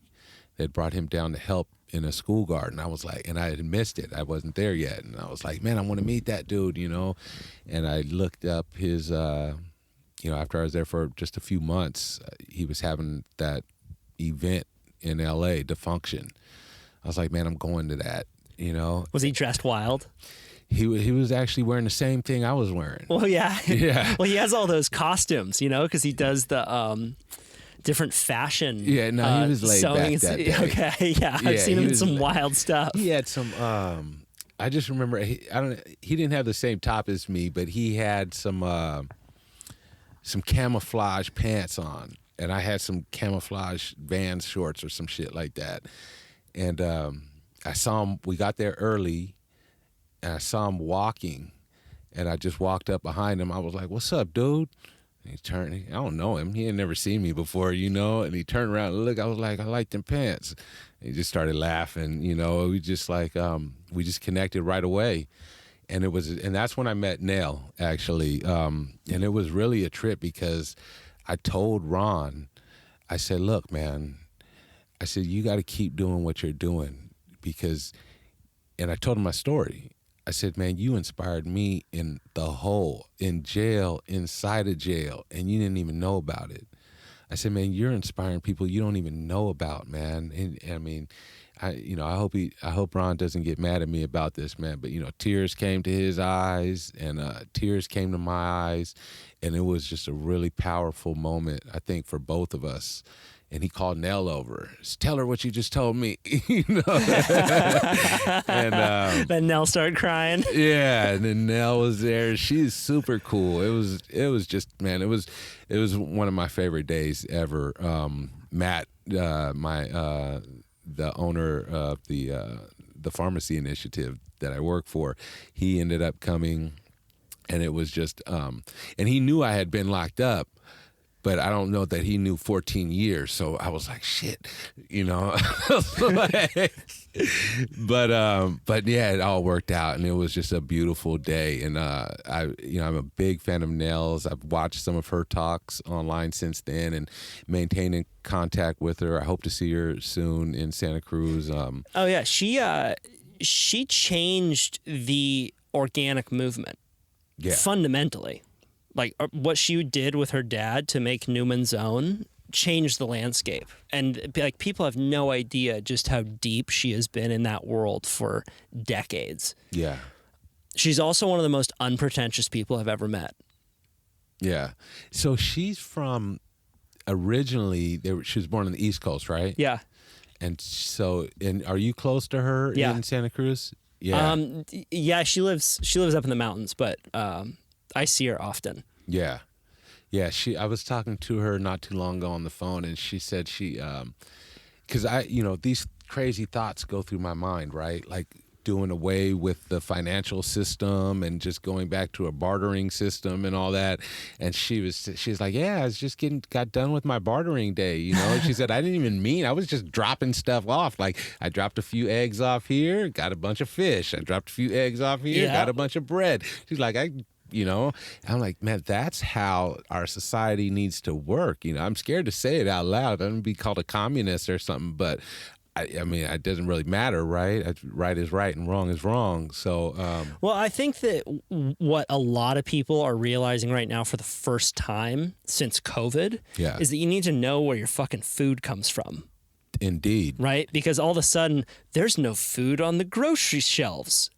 They'd brought him down to help in a school garden. I was like, and I had missed it. I wasn't there yet. And I was like, man, I want to meet that dude, you know? And I looked up his, after I was there for just a few months, he was having that event in LA, Defunction. I was like, man, I'm going to that, you know? Was he dressed wild? He was actually wearing the same thing I was wearing. Well, yeah. Yeah. Well, he has all those costumes, you know, because he does the different fashion. Yeah, no, he was laid back that day. Okay, yeah. I've seen him in some wild stuff. He had some, I just remember, he didn't have the same top as me, but he had some camouflage pants on, and I had some camouflage Vans shorts or some shit like that. And I saw him, we got there early, and I saw him walking, and I just walked up behind him. I was like, "What's up, dude?" And he turned, I don't know him. He had never seen me before, you know, and he turned around and looked. I was like, "I like them pants." And he just started laughing, you know. We just like, we just connected right away. And that's when I met Nell, actually. And it was really a trip because I told Ron, I said, "Look, man," I said, "you got to keep doing what you're doing because," and I told him my story. I said, "Man, you inspired me in jail, inside of jail, and you didn't even know about it." I said, "Man, you're inspiring people you don't even know about, man." And I mean, I hope Ron doesn't get mad at me about this, man. But tears came to his eyes, and tears came to my eyes, and it was just a really powerful moment, I think, for both of us. And he called Nell over. "Tell her what you just told me," And then Nell started crying. Yeah, and then Nell was there. She's super cool. It was just, man. It was one of my favorite days ever. Matt, the owner of the pharmacy initiative that I work for, he ended up coming, and it was just, and he knew I had been locked up. But I don't know that he knew 14 years, so I was like, shit, But yeah, it all worked out, and it was just a beautiful day. And I'm a big fan of Nell's. I've watched some of her talks online since then, and maintaining contact with her. I hope to see her soon in Santa Cruz. Oh yeah, she changed the organic movement, fundamentally. Like what she did with her dad to make Newman's Own changed the landscape. And like people have no idea just how deep she has been in that world for decades. Yeah. She's also one of the most unpretentious people I've ever met. Yeah. So she's from originally, she was born on the East Coast, right? Yeah. And so, are you close to her in Santa Cruz? Yeah. Yeah, she lives up in the mountains, but I see her often. Yeah. Yeah, I was talking to her not too long ago on the phone, and she said because these crazy thoughts go through my mind, right? Like doing away with the financial system and just going back to a bartering system and all that. And she's like, "Yeah, I was just got done with my bartering day, She said, "I didn't even mean, I was just dropping stuff off. Like I dropped a few eggs off here, got a bunch of fish. I dropped a few eggs off here, got a bunch of bread." She's like, I'm like, man, that's how our society needs to work. I'm scared to say it out loud. I don't be called a communist or something, but I mean, it doesn't really matter, right? Right is right and wrong is wrong. So, well, I think that what a lot of people are realizing right now for the first time since COVID is that you need to know where your fucking food comes from. Indeed. Right? Because all of a sudden, there's no food on the grocery shelves.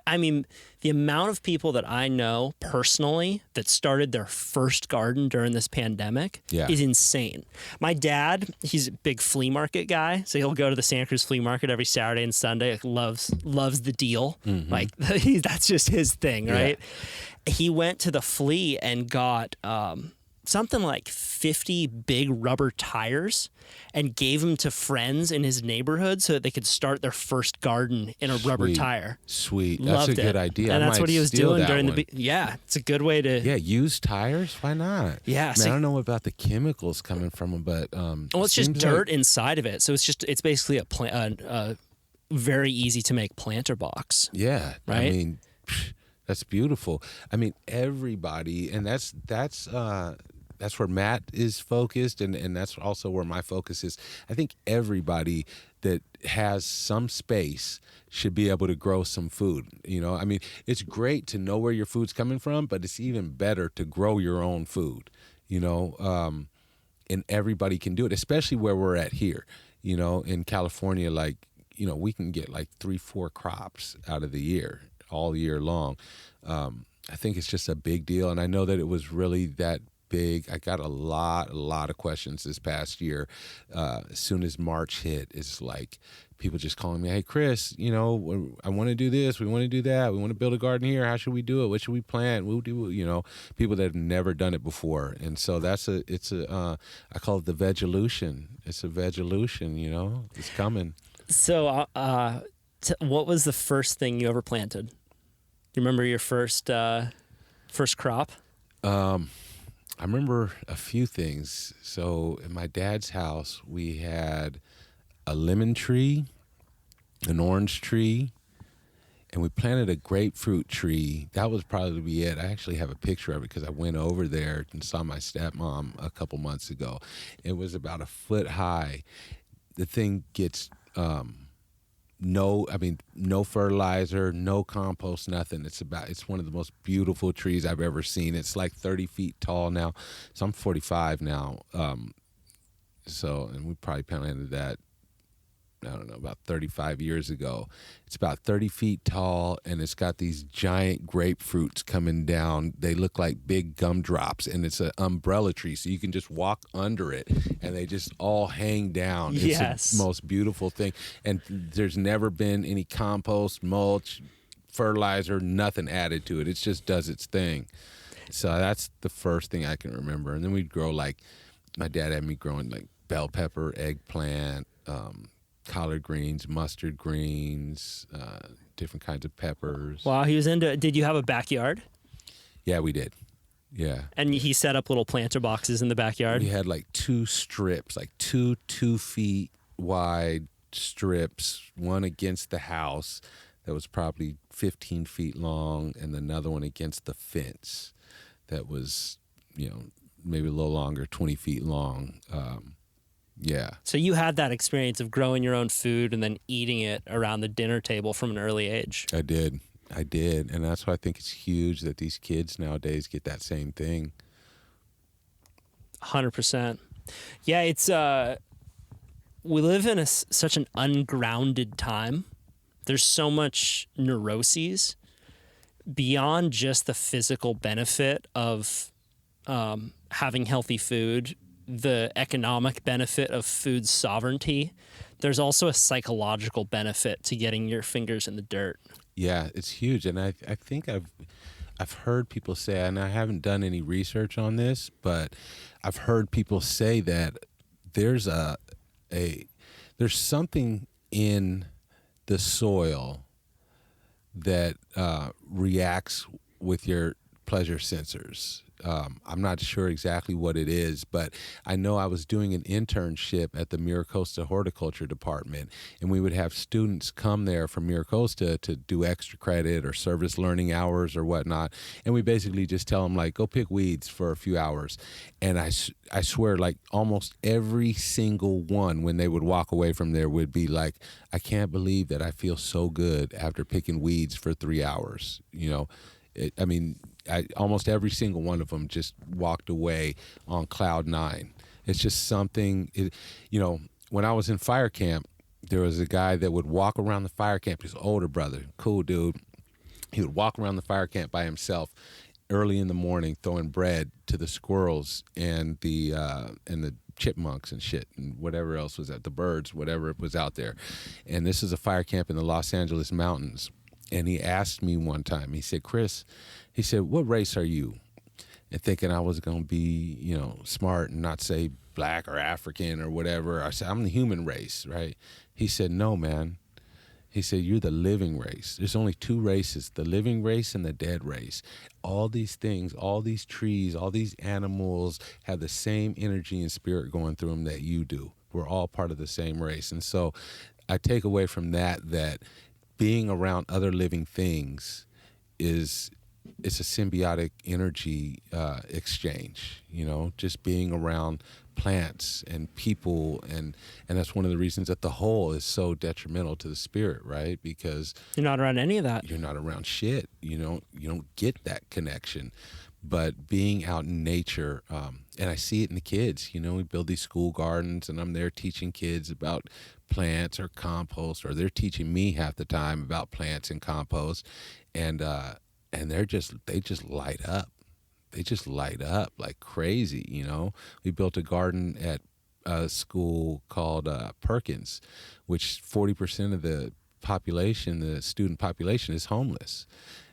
I mean, the amount of people that I know personally that started their first garden during this pandemic is insane. My dad, he's a big flea market guy, so he'll go to the Santa Cruz flea market every Saturday and Sunday. Like, loves the deal. Mm-hmm. Like that's just his thing, right? Yeah. He went to the flea and got something like 50 big rubber tires and gave them to friends in his neighborhood so that they could start their first garden in a rubber tire. Sweet. That's a good idea. And that's what he was doing during it's a good way to... Yeah, use tires? Why not? Yeah. Man, I don't know about the chemicals coming from them, but... well, it's just dirt inside of it. So it's basically a very easy to make planter box. Yeah. Right? I mean, that's beautiful. I mean, everybody, and that's where Matt is focused, and that's also where my focus is. I think everybody that has some space should be able to grow some food. I mean, it's great to know where your food's coming from, but it's even better to grow your own food, and everybody can do it, especially where we're at here, in California. Like, we can get like 3-4 crops out of the year, all year long. I think it's just a big deal, and I know that it was really that big. I got a lot of questions this past year. As soon as March hit, it's like people just calling me, "Hey, Chris, I want to do this. We want to do that. We want to build a garden here. How should we do it? What should we plant? We'll do," people that have never done it before. And so I call it the Vegelution. It's a Vegelution, it's coming. So What was the first thing you ever planted? Do you remember your first crop? I remember a few things. So in my dad's house, we had a lemon tree, an orange tree, and we planted a grapefruit tree. That was probably it. I actually have a picture of it because I went over there and saw my stepmom a couple months ago. It was about a foot high. The thing gets no fertilizer, no compost, nothing. It's one of the most beautiful trees I've ever seen. It's like 30 feet tall now. So I'm 45 now. And we probably planted that, I don't know, about 35 years ago. It's about 30 feet tall, and it's got these giant grapefruits coming down. They look like big gumdrops, and it's an umbrella tree, so you can just walk under it, and they just all hang down. Yes. It's the most beautiful thing, and there's never been any compost, mulch, fertilizer, nothing added to it. It just does its thing. So that's the first thing I can remember. And then we'd grow, like, my dad had me growing, like, bell pepper, eggplant, collard greens, mustard greens, different kinds of peppers. Wow, he was into it. Did you have a backyard? Yeah, we did. Yeah. And he set up little planter boxes in the backyard? We had like two strips, like two 2 feet wide strips, one against the house that was probably 15 feet long, and another one against the fence that was, maybe a little longer, 20 feet long. Yeah. So you had that experience of growing your own food and then eating it around the dinner table from an early age. I did. And that's why I think it's huge that these kids nowadays get that same thing. 100%. Yeah, it's we live in such an ungrounded time. There's so much neuroses beyond just the physical benefit of having healthy food, the economic benefit of food sovereignty. There's also a psychological benefit to getting your fingers in the dirt. Yeah, it's huge. And I think I've heard people say, and I haven't done any research on this, but I've heard people say that there's there's something in the soil that reacts with your pleasure sensors. I'm not sure exactly what it is, but I know I was doing an internship at the Miracosta Horticulture Department, and we would have students come there from Miracosta to do extra credit or service learning hours or whatnot, and we basically just tell them, like, go pick weeds for a few hours. And I swear, like, almost every single one, when they would walk away from there, would be like, I can't believe that I feel so good after picking weeds for 3 hours, almost every single one of them just walked away on cloud nine. It's just something, when I was in fire camp, there was a guy that would walk around the fire camp, his older brother, cool dude. He would walk around the fire camp by himself early in the morning, throwing bread to the squirrels and the chipmunks and shit and whatever else was the birds, whatever was out there. And this is a fire camp in the Los Angeles mountains. And he asked me one time, he said, Chris, he said, what race are you? And thinking I was going to be, smart and not say black or African or whatever. I said, I'm the human race, right? He said, no, man. He said, you're the living race. There's only two races, the living race and the dead race. All these things, all these trees, all these animals have the same energy and spirit going through them that you do. We're all part of the same race. And so I take away from that being around other living things it's a symbiotic energy exchange, just being around plants and people, and that's one of the reasons that the whole is so detrimental to the spirit, right? Because you're not around any of that. You're not around shit. You don't get that connection. But being out in nature, and I see it in the kids, we build these school gardens, and I'm there teaching kids about plants or compost, or they're teaching me half the time about plants and compost, and they just light up. They just light up like crazy, We built a garden at a school called Perkins, which 40% of the population, the student population, is homeless.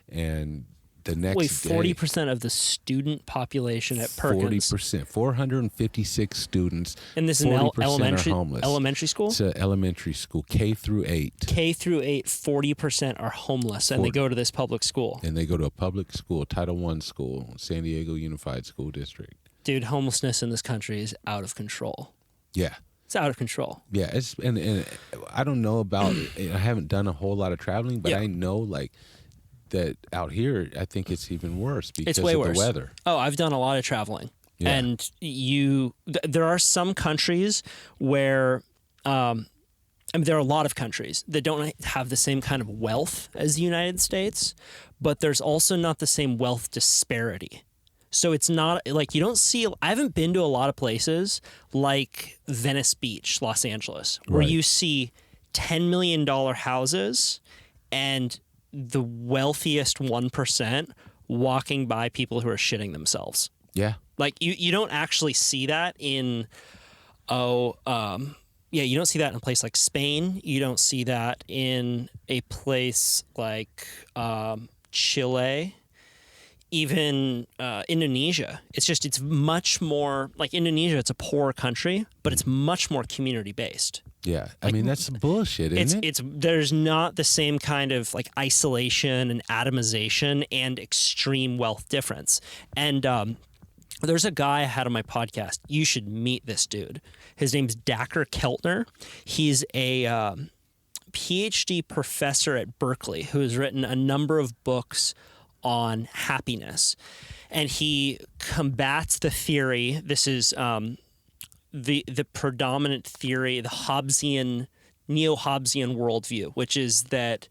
And the next Wait, day, 40% of the student population at Perkins. 40%, 456 students. And this is an 40% are homeless. elementary school? It's an elementary school, K through 8. K through 8, 40% are homeless, and they go to this public school. And they go to a public school, Title I school, San Diego Unified School District. Dude, homelessness in this country is out of control. Yeah. It's out of control. Yeah, and I don't know about, I haven't done a whole lot of traveling, but I know like that out here, I think it's even worse because it's way of worse. the weather. Oh, I've done a lot of traveling. Yeah. And there are some countries where, there are a lot of countries that don't have the same kind of wealth as the United States, but there's also not the same wealth disparity. So it's not like you don't see, I haven't been to a lot of places like Venice Beach, Los Angeles, where you see $10 million houses and the wealthiest 1% walking by people who are shitting themselves. Yeah. Like you don't actually see that in, you don't see that in a place like Spain. You don't see that in a place like Chile, even Indonesia. It's much more like Indonesia. It's a poor country, but it's much more community based. Yeah, I mean that's bullshit, isn't it? There's not the same kind of like isolation and atomization and extreme wealth difference. And there's a guy I had on my podcast. You should meet this dude. His name's Dacher Keltner. He's a PhD professor at Berkeley who has written a number of books on happiness, and he combats the theory. This is the predominant theory, the Hobbesian, neo-Hobbesian worldview, which is that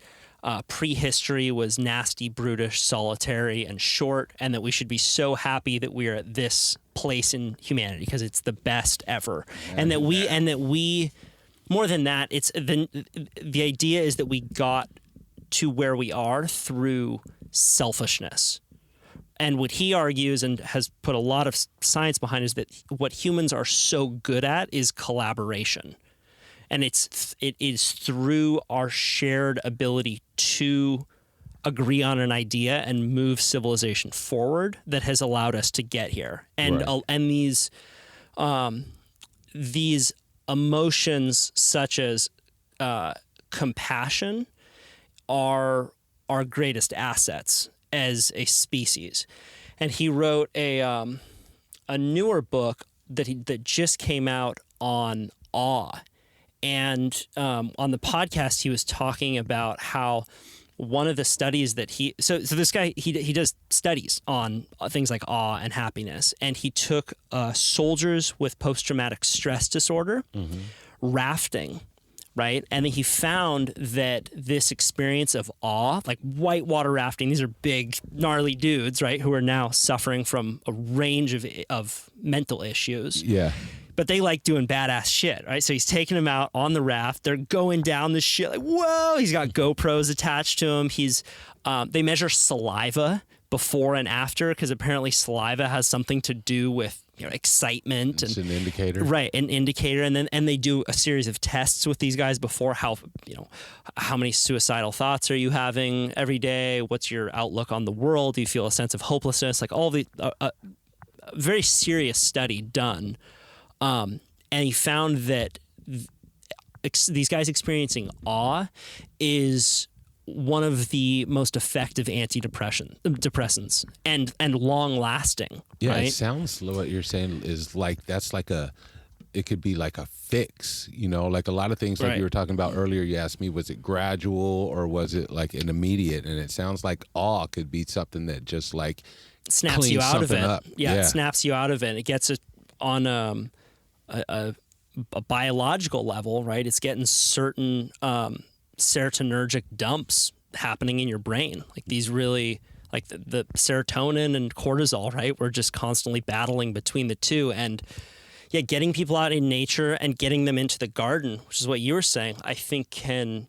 prehistory was nasty, brutish, solitary, and short, and that we should be so happy that we are at this place in humanity because it's the best ever, and that we, more than that, it's the idea is that we got to where we are through selfishness. And what he argues and has put a lot of science behind is that what humans are so good at is collaboration. And it is through our shared ability to agree on an idea and move civilization forward that has allowed us to get here. And and these emotions such as compassion are our greatest assets as a species. And he wrote a newer book that just came out on awe. And on the podcast, he was talking about how one of the studies that so this guy, he does studies on things like awe and happiness. And he took soldiers with post-traumatic stress disorder, rafting, right? And then he found that this experience of awe, like whitewater rafting, these are big, gnarly dudes, right, who are now suffering from a range of mental issues. Yeah. But they like doing badass shit, right? So he's taking them out on the raft. They're going down this shit like, whoa! He's got GoPros attached to him. They measure saliva before and after because apparently saliva has something to do with excitement. It's an indicator. Right, an indicator. And they do a series of tests with these guys before how many suicidal thoughts are you having every day? What's your outlook on the world? Do you feel a sense of hopelessness? Like all the very serious study done. And he found that these guys experiencing awe is one of the most effective antidepressants and long lasting. Yeah, right? It sounds what you're saying is like that's like it could be like a fix, like a lot of things like you were talking about earlier. You asked me, was it gradual or was it like an immediate? And it sounds like awe could be something that just like snaps you out of it. Up. Yeah, it snaps you out of it. It gets it on a biological level, right? It's getting certain serotonergic dumps happening in your brain, like these really like the serotonin and cortisol, right? We're just constantly battling between the two. And yeah, getting people out in nature and getting them into the garden, which is what you were saying, I think can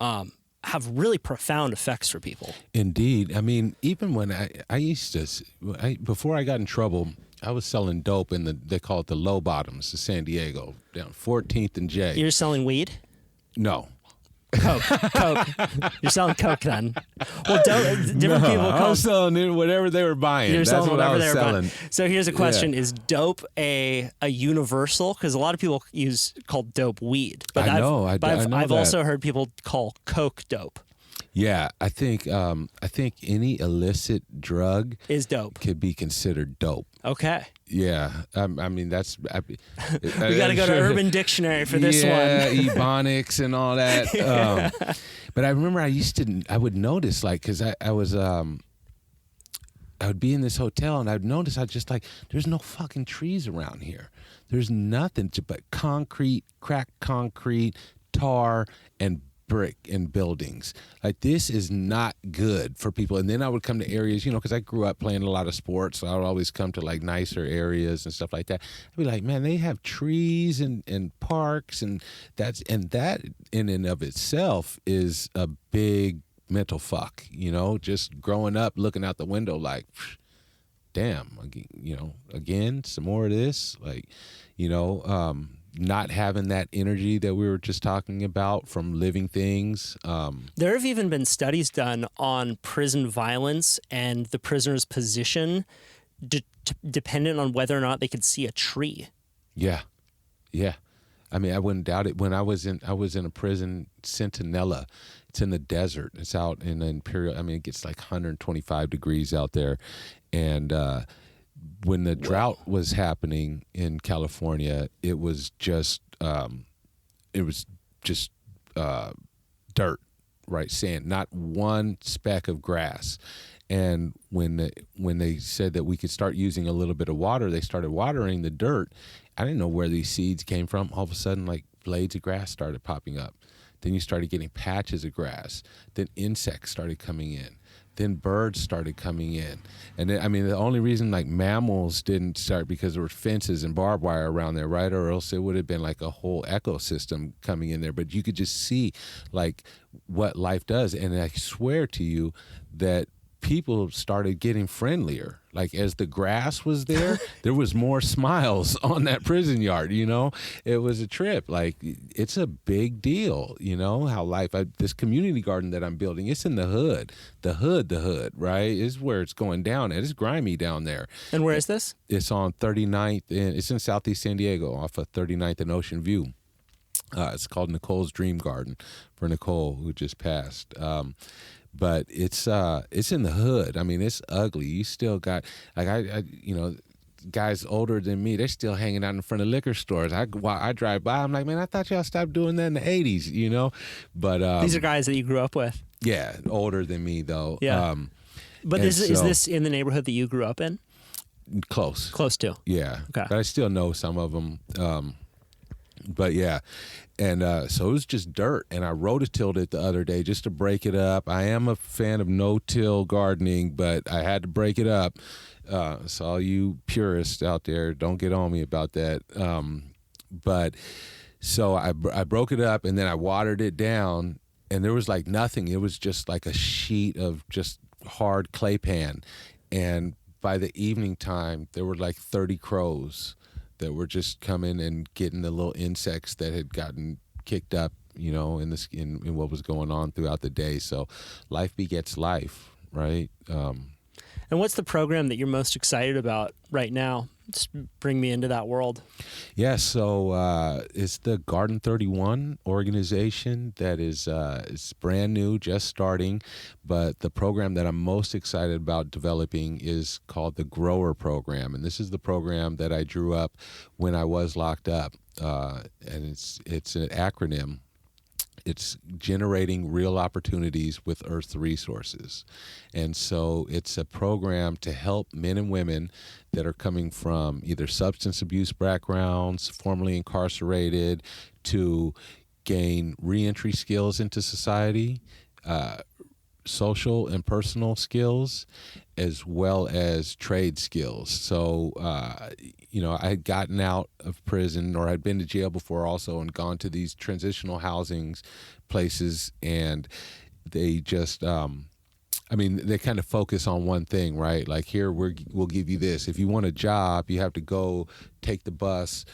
have really profound effects for people. Indeed. I mean, even when I used to, before I got in trouble, I was selling dope in they call it the low bottoms of San Diego, down 14th and J. You're selling weed? No. Coke. You're selling Coke then. Well, different people I call was selling whatever they were buying. You're That's selling what I whatever was they were selling. buying. So here's a question: Yeah. Is dope a universal? Because a lot of people call dope weed, but I know I've that. also heard people call Coke dope. Yeah, I think any illicit drug Is dope. could be considered dope. Okay. Yeah, I mean that's. We got to go to Urban Dictionary for this one. Yeah, ebonics and all that. But I remember I would notice, like, because I would be in this hotel and I'd notice there's no fucking trees around here. There's nothing but concrete, cracked concrete, tar, and brick and buildings. Like, this is not good for people. And then I would come to areas, because I grew up playing a lot of sports, so I would always come to like nicer areas and stuff like that. I'd be like, man, they have trees and parks, and that in and of itself is a big mental fuck. Just growing up looking out the window like, damn, again some more of this, like, not having that energy that we were just talking about from living things. There have even been studies done on prison violence and the prisoner's position dependent on whether or not they could see a tree. Yeah. I mean, I wouldn't doubt it. When I was in a prison, Centinela. It's in the desert. It's out in the Imperial. I mean, it gets like 125 degrees out there. And when the drought was happening in California, it was just dirt, right? Sand, not one speck of grass. And when they said that we could start using a little bit of water, they started watering the dirt. I didn't know where these seeds came from. All of a sudden, like, blades of grass started popping up. Then you started getting patches of grass. Then insects started coming in. Then birds started coming in. And then, I mean, the only reason like mammals didn't start because there were fences and barbed wire around there, right? Or else it would have been like a whole ecosystem coming in there. But you could just see like what life does. And I swear to you that people started getting friendlier. Like, as the grass was there, there was more smiles on that prison yard, It was a trip. Like, it's a big deal, how this community garden that I'm building, it's in the hood, right? Is where it's going down. It's grimy down there. And where is this? It's on 39th, and it's in Southeast San Diego off of 39th and Ocean View. It's called Nicole's Dream Garden for Nicole, who just passed. But it's in the hood. I mean, it's ugly. You still got, like, I guys older than me, they're still hanging out in front of liquor stores. I drive by, I'm like, man, I thought y'all stopped doing that in the 80s, But these are guys that you grew up with. Yeah, older than me though. Yeah. But is this in the neighborhood that you grew up in? Close to. Yeah. Okay. But I still know some of them. But yeah, and so it was just dirt, and I rototilled it the other day just to break it up. I am a fan of no-till gardening, but I had to break it up. So all you purists out there, don't get on me about that. But so I broke it up, and then I watered it down, and there was like nothing. It was just like a sheet of just hard clay pan, and by the evening time, there were like 30 crows that were just coming and getting the little insects that had gotten kicked up, in what was going on throughout the day. So life begets life, right? And what's the program that you're most excited about right now? Just bring me into that world. Yeah, so it's the Garden 31 organization that is it's brand new, just starting. But the program that I'm most excited about developing is called the Grower Program. And this is the program that I drew up when I was locked up. And it's an acronym. It's generating real opportunities with Earth's resources. And so it's a program to help men and women that are coming from either substance abuse backgrounds, formerly incarcerated, to gain reentry skills into society, social and personal skills, as well as trade skills. So, I had gotten out of prison, or I'd been to jail before also, and gone to these transitional housings places, and they just, they kind of focus on one thing, right? Like, here, we'll give you this. If you want a job, you have to go take the bus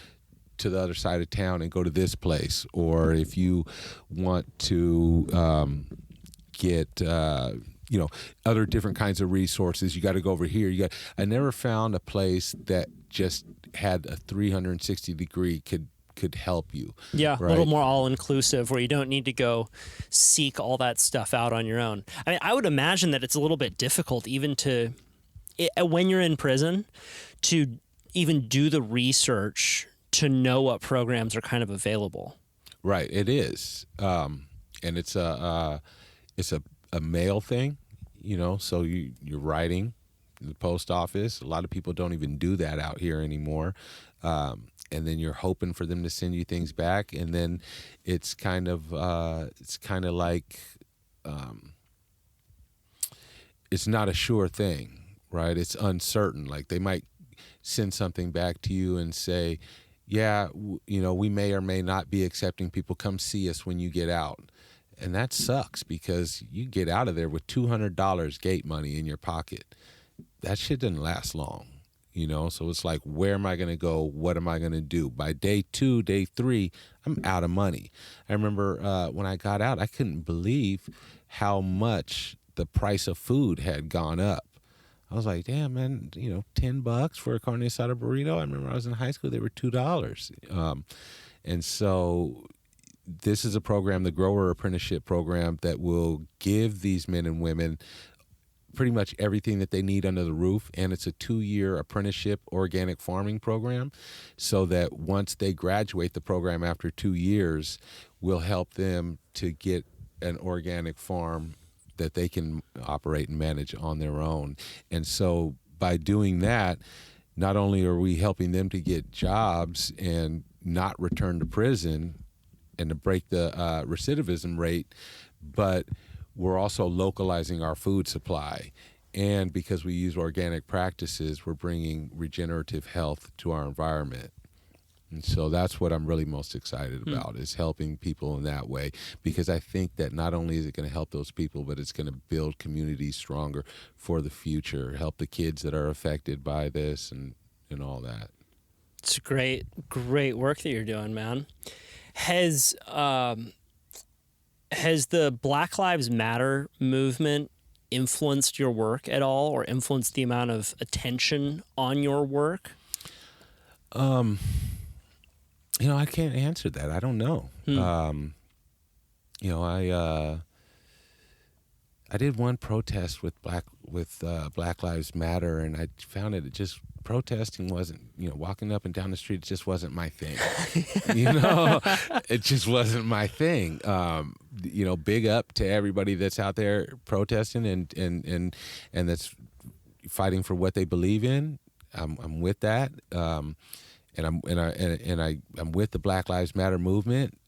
to the other side of town and go to this place, or if you want to get other different kinds of resources, you got to go over here. I never found a place that just had a 360 degree could help you. Yeah, right? A little more all-inclusive where you don't need to go seek all that stuff out on your own. I mean, I would imagine that it's a little bit difficult even when you're in prison to even do the research to know what programs are kind of available. Right, it is. And it's a mail thing, so you're writing in the post office. A lot of people don't even do that out here anymore. And then you're hoping for them to send you things back, and then it's kind of like it's not a sure thing, right? It's uncertain. Like they might send something back to you and say, yeah, we may or may not be accepting people. Come see us when you get out. And that sucks because you get out of there with $200 gate money in your pocket. That shit doesn't last long. So it's like, where am I going to go? What am I going to do? By day 2, day 3, I'm out of money. I remember when I got out, I couldn't believe how much the price of food had gone up. I was like, damn, man, $10 for a carne asada burrito. I remember I was in high school, they were $2. And so this is a program, the Grower Apprenticeship Program, that will give these men and women pretty much everything that they need under the roof, and it's a 2-year apprenticeship organic farming program, so that once they graduate the program after 2 years, we'll help them to get an organic farm that they can operate and manage on their own. And so by doing that, not only are we helping them to get jobs and not return to prison and to break the recidivism rate, but we're also localizing our food supply. And because we use organic practices, we're bringing regenerative health to our environment. And so that's what I'm really most excited about, is helping people in that way. Because I think that not only is it going to help those people, but it's going to build communities stronger for the future, help the kids that are affected by this and all that. It's great work that you're doing, man. Has the Black Lives Matter movement influenced your work at all, or influenced the amount of attention on your work? I can't answer that. I don't know. I did one protest with Black Lives Matter, and I found it just protesting wasn't, walking up and down the street just wasn't my thing. It just wasn't my thing. Big up to everybody that's out there protesting and that's fighting for what they believe in. I'm with that. And I'm with the Black Lives Matter movement.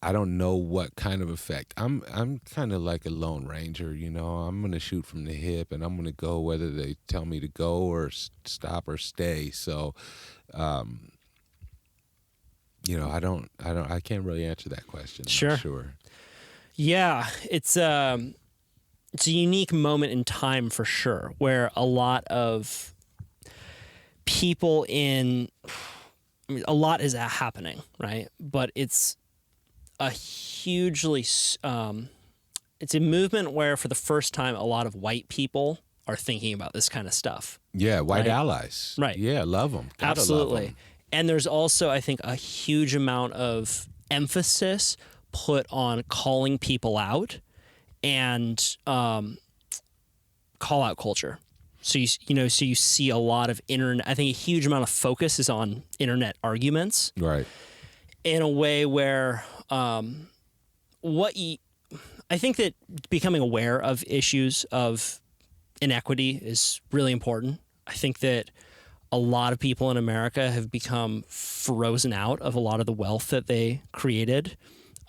I don't know what kind of effect. I'm kind of like a lone ranger, I'm going to shoot from the hip, and I'm going to go whether they tell me to go or stop or stay. So, I can't really answer that question. I'm not sure. Yeah, it's a unique moment in time for sure, where a lot of people a lot is happening, right? But it's it's a movement where for the first time a lot of white people are thinking about this kind of stuff. Yeah, white allies. Right. Yeah, love them. Absolutely. Love them. And there's also, I think, a huge amount of emphasis put on calling people out and call out culture. So you see a lot of internet. I think a huge amount of focus is on internet arguments, right? In a way where I think that becoming aware of issues of inequity is really important. I think that a lot of people in America have become frozen out of a lot of the wealth that they created.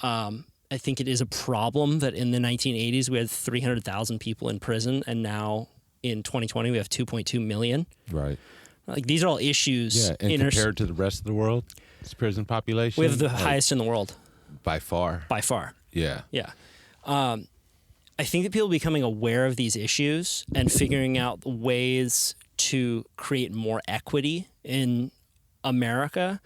I think it is a problem that in the 1980s we had 300,000 people in prison, and now in 2020 we have 2.2 million. Right. Like, these are all issues. Yeah, and compared to the rest of the world, its prison population, we have the highest in the world. By far. By far. Yeah. Yeah. I think that people becoming aware of these issues and figuring out ways to create more equity in America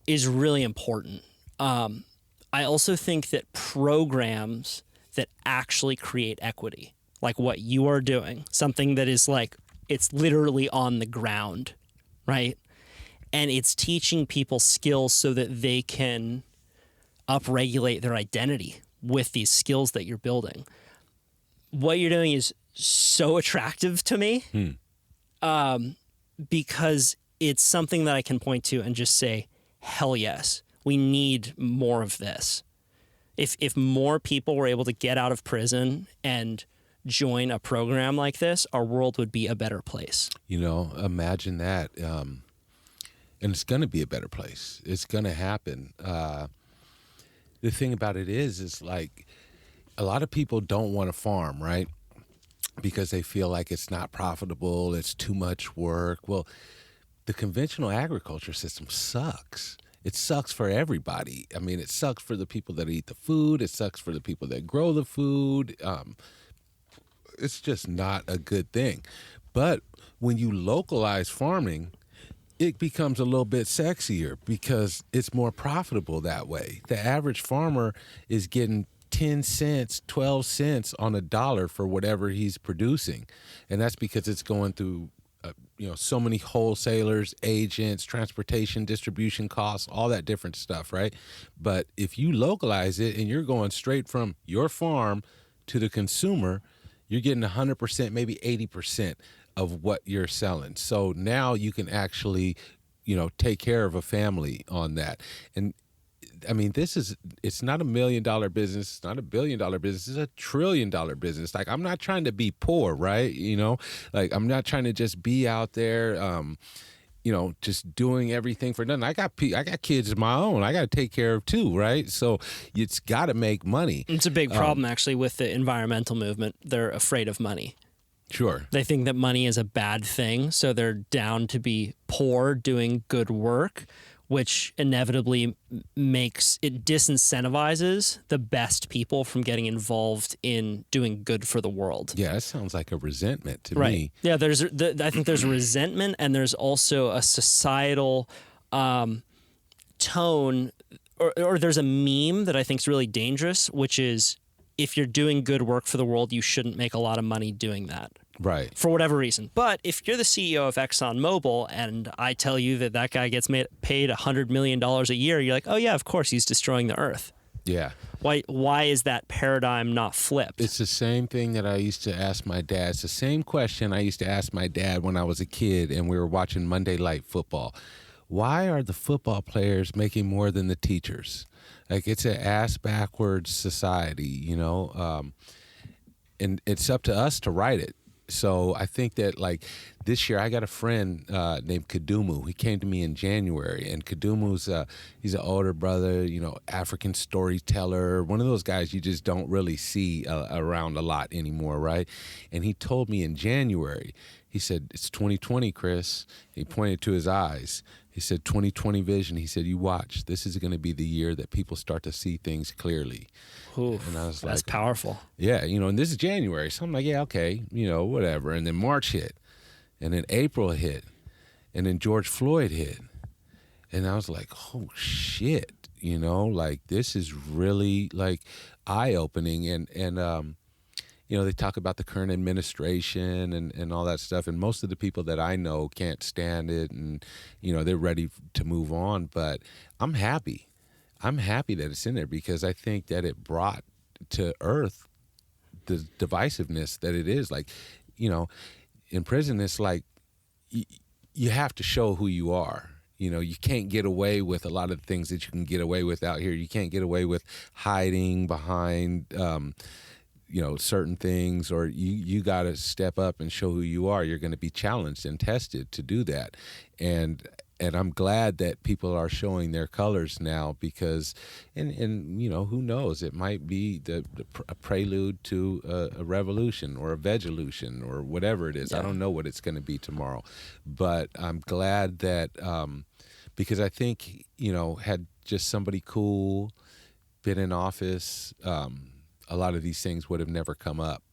is really important. I also think that programs that actually create equity, like what you are doing, something that is like, it's literally on the ground, right? And it's teaching people skills so that they can upregulate their identity with these skills that you're building. What you're doing is so attractive to me because it's something that I can point to and just say, hell yes, we need more of this. If more people were able to get out of prison and join a program like this, our world would be a better place. Imagine that. And it's going to be a better place. It's going to happen. The thing about it is like a lot of people don't want to farm, right? Because they feel like it's not profitable, it's too much work. Well, the conventional agriculture system sucks. It sucks for everybody. I mean, it sucks for the people that eat the food. It sucks for the people that grow the food. It's just not a good thing. But when you localize farming, it becomes a little bit sexier because it's more profitable that way. The average farmer is getting 10 cents, 12 cents on a dollar for whatever he's producing. And that's because it's going through so many wholesalers, agents, transportation, distribution costs, all that different stuff, right? But if you localize it and you're going straight from your farm to the consumer, you're getting 100%, maybe 80% of what you're selling. So now you can actually, take care of a family on that. And I mean, it's not $1 million business. It's not $1 billion business. It's $1 trillion business. Like, I'm not trying to be poor, right? Like, I'm not trying to just be out there, just doing everything for nothing. I got kids of my own. I got to take care of too, right? So it's got to make money. It's a big problem, actually, with the environmental movement. They're afraid of money. Sure. They think that money is a bad thing, so they're down to be poor doing good work, which inevitably disincentivizes the best people from getting involved in doing good for the world. Yeah, that sounds like a resentment to right. me. Yeah, I think there's a resentment, and there's also a societal tone, or there's a meme that I think is really dangerous, which is, if you're doing good work for the world, you shouldn't make a lot of money doing that. Right. For whatever reason. But if you're the CEO of ExxonMobil and I tell you that guy gets paid $100 million a year, you're like, oh yeah, of course he's destroying the earth. Yeah. Why is that paradigm not flipped? It's the same thing that I used to ask my dad. It's the same question I used to ask my dad when I was a kid and we were watching Monday Night Football. Why are the football players making more than the teachers? Like, it's an ass-backwards society, and it's up to us to right it. So I think that, like, this year I got a friend named Kadumu. He came to me in January, and Kadumu's he's an older brother, African storyteller, one of those guys you just don't really see around a lot anymore, right? And he told me in January, he said, it's 2020, Chris. He pointed to his eyes. He said, 2020 vision. He said, you watch. This is going to be the year that people start to see things clearly. Oof, and I was that's powerful. Yeah, and this is January. So I'm like, yeah, okay, whatever. And then March hit. And then April hit. And then George Floyd hit. And I was like, oh, shit. Like, this is really, like, eye-opening. And they talk about the current administration and all that stuff. And most of the people that I know can't stand it. And, they're ready to move on. But I'm happy. I'm happy that it's in there because I think that it brought to earth the divisiveness that it is. Like, in prison, it's like you have to show who you are. You can't get away with a lot of the things that you can get away with out here. You can't get away with hiding behind certain things, or you got to step up and show who you are. You're going to be challenged and tested to do that. And I'm glad that people are showing their colors now because, and who knows, it might be a prelude to a revolution or a Vegelution or whatever it is. Yeah. I don't know what it's going to be tomorrow, but I'm glad that, because I think, had just somebody cool been in office, a lot of these things would have never come up.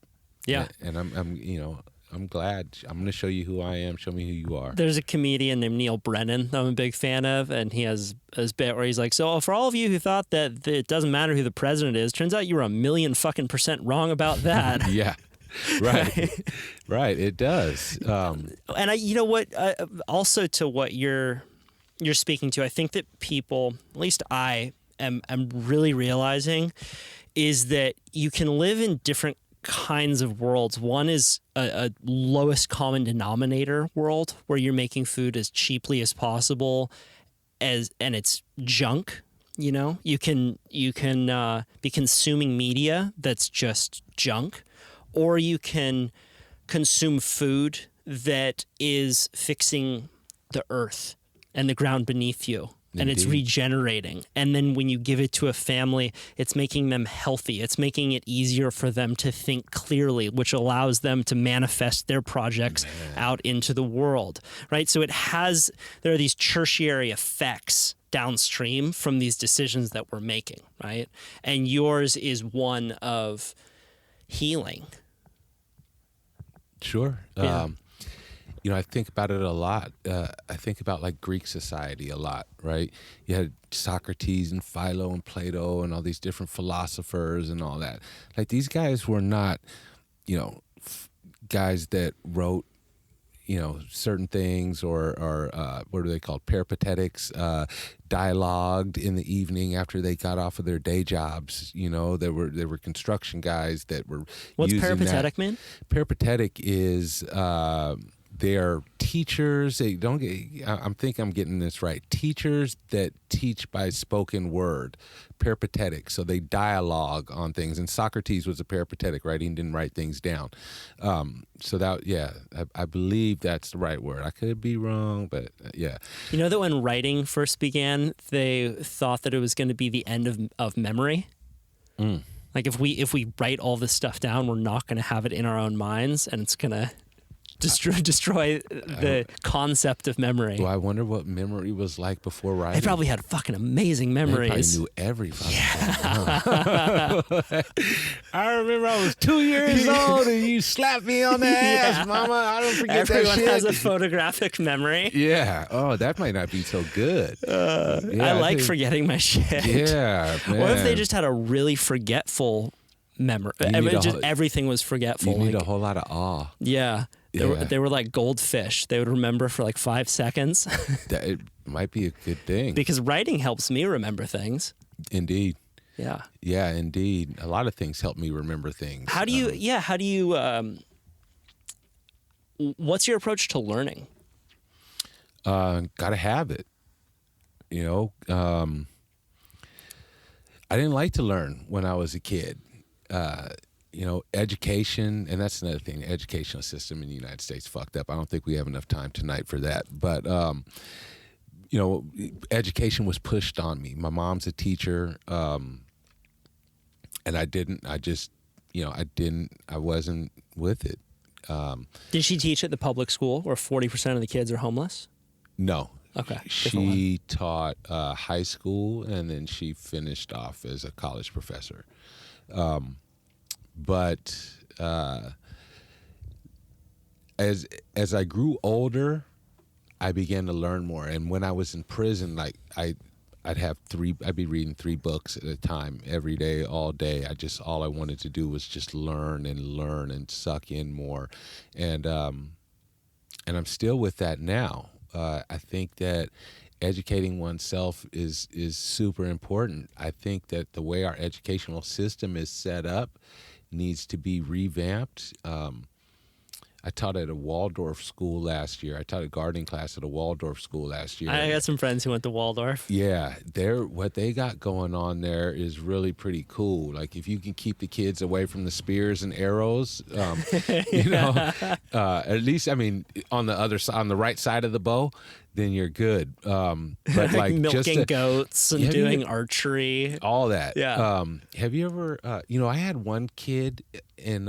Yeah. And I'm I'm glad. I'm going to show you who I am. Show me who you are. There's a comedian named Neil Brennan that I'm a big fan of, and he has his bit where he's like, so for all of you who thought that it doesn't matter who the president is, turns out you were 1,000,000% wrong about that. Yeah. Right. Right. It does. And you know what, also to what you're speaking to, I think that people, at least I am really realizing, is that you can live in different kinds of worlds. One is a lowest common denominator world where you're making food as cheaply as possible, and it's junk. You know, you can be consuming media that's just junk, or you can consume food that is fixing the earth and the ground beneath you. And Indeed. It's regenerating. And then when you give it to a family, it's making them healthy. It's making it easier for them to think clearly, which allows them to manifest their projects out into the world, right? So there are these tertiary effects downstream from these decisions that we're making, right? And yours is one of healing. Sure. Yeah. I think about it a lot. I think about like Greek society a lot, right? You had Socrates and Philo and Plato and all these different philosophers and all that. Like these guys were not, guys that wrote, certain things or what are they called? Peripatetics, dialogued in the evening after they got off of their day jobs. They were construction guys that were. What's using peripatetic that. mean? Peripatetic is. They're teachers. They don't get. I'm getting this right. Teachers that teach by spoken word, peripatetic. So they dialogue on things. And Socrates was a peripatetic, right? He didn't write things down. So that, yeah, I believe that's the right word. I could be wrong, but yeah. You know that when writing first began, they thought that it was going to be the end of memory. Mm. Like if we write all this stuff down, we're not going to have it in our own minds, and it's going to destroy the concept of memory. Well, I wonder what memory was like before writing. They probably had fucking amazing memories. They probably knew every fucking thing. I remember I was 2 years old and you slapped me on the ass, Mama. I don't forget Everyone that shit. has a photographic memory. Yeah. Oh, that might not be so good. I like forgetting my shit. Yeah, man. What if they just had a really forgetful memory? Everything was forgetful. You need a whole lot of awe. Yeah. They were like goldfish. They would remember for like 5 seconds. It might be a good thing. Because writing helps me remember things. Indeed. Yeah. Yeah, indeed. A lot of things help me remember things. How do you, what's your approach to learning? Gotta have it. I didn't like to learn when I was a kid. Education, and that's another thing, the educational system in the United States fucked up. I don't think we have enough time tonight for that. But, education was pushed on me. My mom's a teacher, and I wasn't with it. Did she teach at the public school where 40% of the kids are homeless? No. Okay. She taught high school, and then she finished off as a college professor. But as I grew older, I began to learn more. And when I was in prison, like I'd be reading 3 books at a time every day, all day. All I wanted to do was just learn and suck in more. And I'm still with that now. I think that educating oneself is super important. I think that the way our educational system is set up needs to be revamped. I taught at a Waldorf school last year. I taught a gardening class at a Waldorf school last year. I got some friends who went to Waldorf. Yeah, what they got going on there is really pretty cool. Like if you can keep the kids away from the spears and arrows, at least on the other side, on the right side of the bow, then you're good. But like milking goats and doing archery, all that. Yeah. Have you ever? I had one kid in.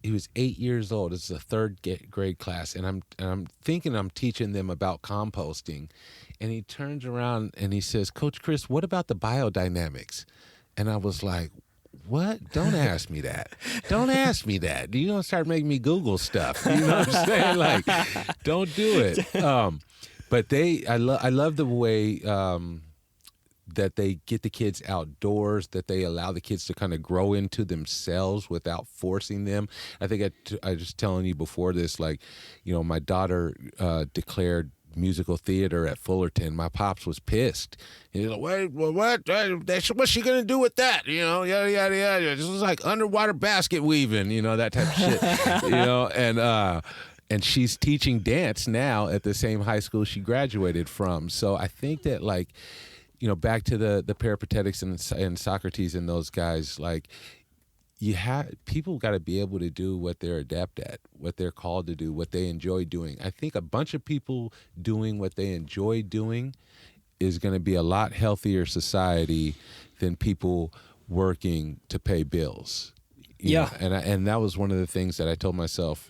He was 8 years old. It's a 3rd grade class, and I'm thinking I'm teaching them about composting, and he turns around and he says, "Coach Chris, what about the biodynamics?" And I was like, what? Don't ask me that. Don't ask me that. You're going to start making me Google stuff. You know what I'm saying? Like, don't do it. But I love the way that they get the kids outdoors, that they allow the kids to kind of grow into themselves without forcing them. I think I was telling you before this, like, you know, my daughter declared musical theater at Fullerton. My pops was pissed. He's like, wait, well, what? What's she gonna do with that? You know, yada yada yada. This was like underwater basket weaving, you know, that type of shit. You know, and she's teaching dance now at the same high school she graduated from. So I think that, like, you know, back to the peripatetics and Socrates and those guys, like, people got to be able to do what they're adept at, what they're called to do, what they enjoy doing. I think a bunch of people doing what they enjoy doing is going to be a lot healthier society than people working to pay bills. You know? And that was one of the things that I told myself